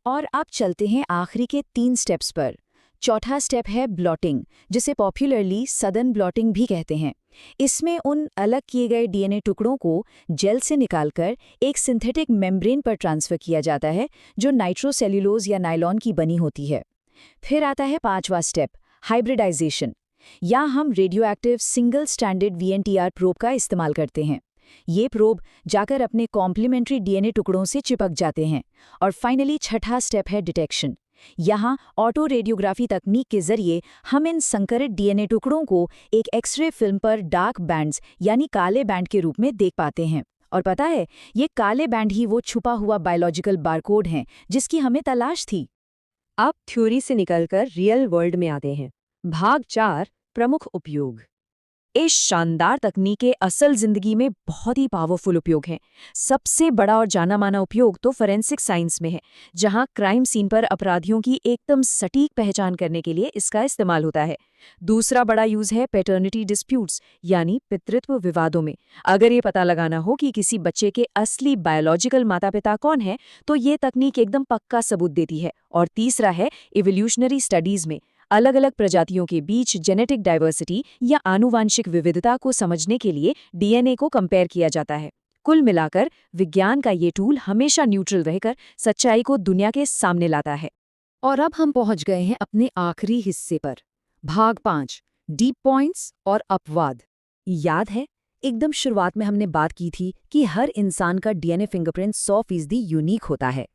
और अब चलते हैं आखिरी के 3 स्टेप्स पर। चौथा स्टेप है ब्लॉटिंग, जिसे पॉपुलरली सदन ब्लॉटिंग भी कहते हैं। इसमें उन अलग किए गए डीएनए टुकड़ों को जेल से निकालकर एक सिंथेटिक मेम्ब्रेन पर ट्रांसफर किया जाता है जो नाइट्रोसेल्यूलोज या नायलॉन की बनी होती है। फिर आता है 5वां स्टेप हाइब्रिडाइजेशन। या हम radioactive single standard VNTR probe का इस्तेमाल करते हैं। ये प्रोब जाकर अपने कॉम्प्लीमेंट्री DNA टुकड़ों से चिपक जाते हैं। और फाइनली छठा स्टेप है डिटेक्शन। यहाँ ऑटो रेडियोग्राफी तकनीक के जरिए हम इन संकरित DNA टुकड़ों को एक एक्सरे फिल्म पर डार्क बैंड्स यानी काले बैंड के रूप में देख पाते हैं। और पता है, ये काले बैंड ही वो छुपा हुआ बायोलॉजिकल बारकोड हैं जिसकी हमें तलाश थी। अब थ्योरी से निकलकर रियल वर्ल्ड में आते हैं। भाग 4, प्रमुख उपयोग। इस शानदार तकनीक के असल जिंदगी में बहुत ही पावरफुल उपयोग हैं। सबसे बड़ा और जाना माना उपयोग तो फोरेंसिक साइंस में है, जहां क्राइम सीन पर अपराधियों की एकदम सटीक पहचान करने के लिए इसका इस्तेमाल होता है। दूसरा बड़ा यूज है पैटर्निटी डिस्प्यूट्स यानी पितृत्व विवादों में। अगर ये पता लगाना हो कि किसी बच्चे के असली बायोलॉजिकल माता पिता कौन है, तो ये तकनीक एकदम पक्का सबूत देती है। और तीसरा है इवोल्यूशनरी स्टडीज में अलग अलग प्रजातियों के बीच जेनेटिक डाइवर्सिटी या आनुवांशिक विविधता को समझने के लिए DNA को कंपेयर किया जाता है। कुल मिलाकर विज्ञान का ये टूल हमेशा न्यूट्रल रहकर सच्चाई को दुनिया के सामने लाता है। और अब हम पहुंच गए हैं अपने आखिरी हिस्से पर, भाग 5, डीप पॉइंट्स और अपवाद। याद है, एकदम शुरुआत में हमने बात की थी कि हर इंसान का DNA फिंगरप्रिंट 100% यूनिक होता है।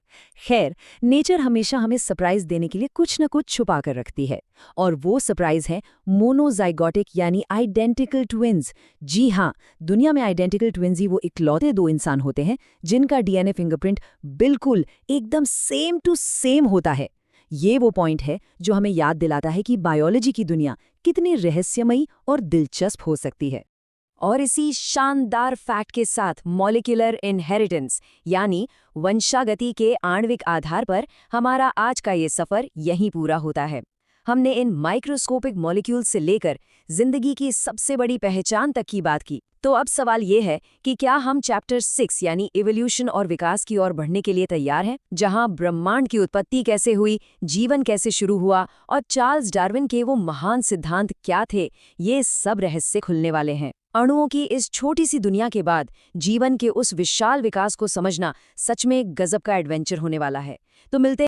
खैर, नेचर हमेशा हमें सरप्राइज देने के लिए कुछ न कुछ छुपा कर रखती है, और वो सरप्राइज है मोनोजाइगोटिक यानी आइडेंटिकल ट्विन्स। जी हाँ, दुनिया में आइडेंटिकल ट्विन्स ही वो इकलौते दो इंसान होते हैं जिनका DNA फिंगरप्रिंट बिल्कुल एकदम सेम टू सेम होता है। ये वो पॉइंट है जो हमें याद दिलाता है कि बायोलॉजी की दुनिया कितनी रहस्यमयी और दिलचस्प हो सकती है। और इसी शानदार फैक्ट के साथ मॉलिक्यूलर इनहेरिटेंस यानी वंशागति के आणविक आधार पर हमारा आज का ये सफ़र यहीं पूरा होता है। हमने इन माइक्रोस्कोपिक मॉलिक्यूल्स से लेकर जिंदगी की सबसे बड़ी पहचान तक की बात की। तो अब सवाल ये है कि क्या हम चैप्टर 6 यानी इवोल्यूशन और विकास की ओर बढ़ने के लिए तैयार हैं, जहां ब्रह्मांड की उत्पत्ति कैसे हुई, जीवन कैसे शुरू हुआ और चार्ल्स डार्विन के वो महान सिद्धांत क्या थे, ये सब रहस्य खुलने वाले हैं। अणुओं की इस छोटी सी दुनिया के बाद जीवन के उस विशाल विकास को समझना सच में गजब का एडवेंचर होने वाला है। तो मिलते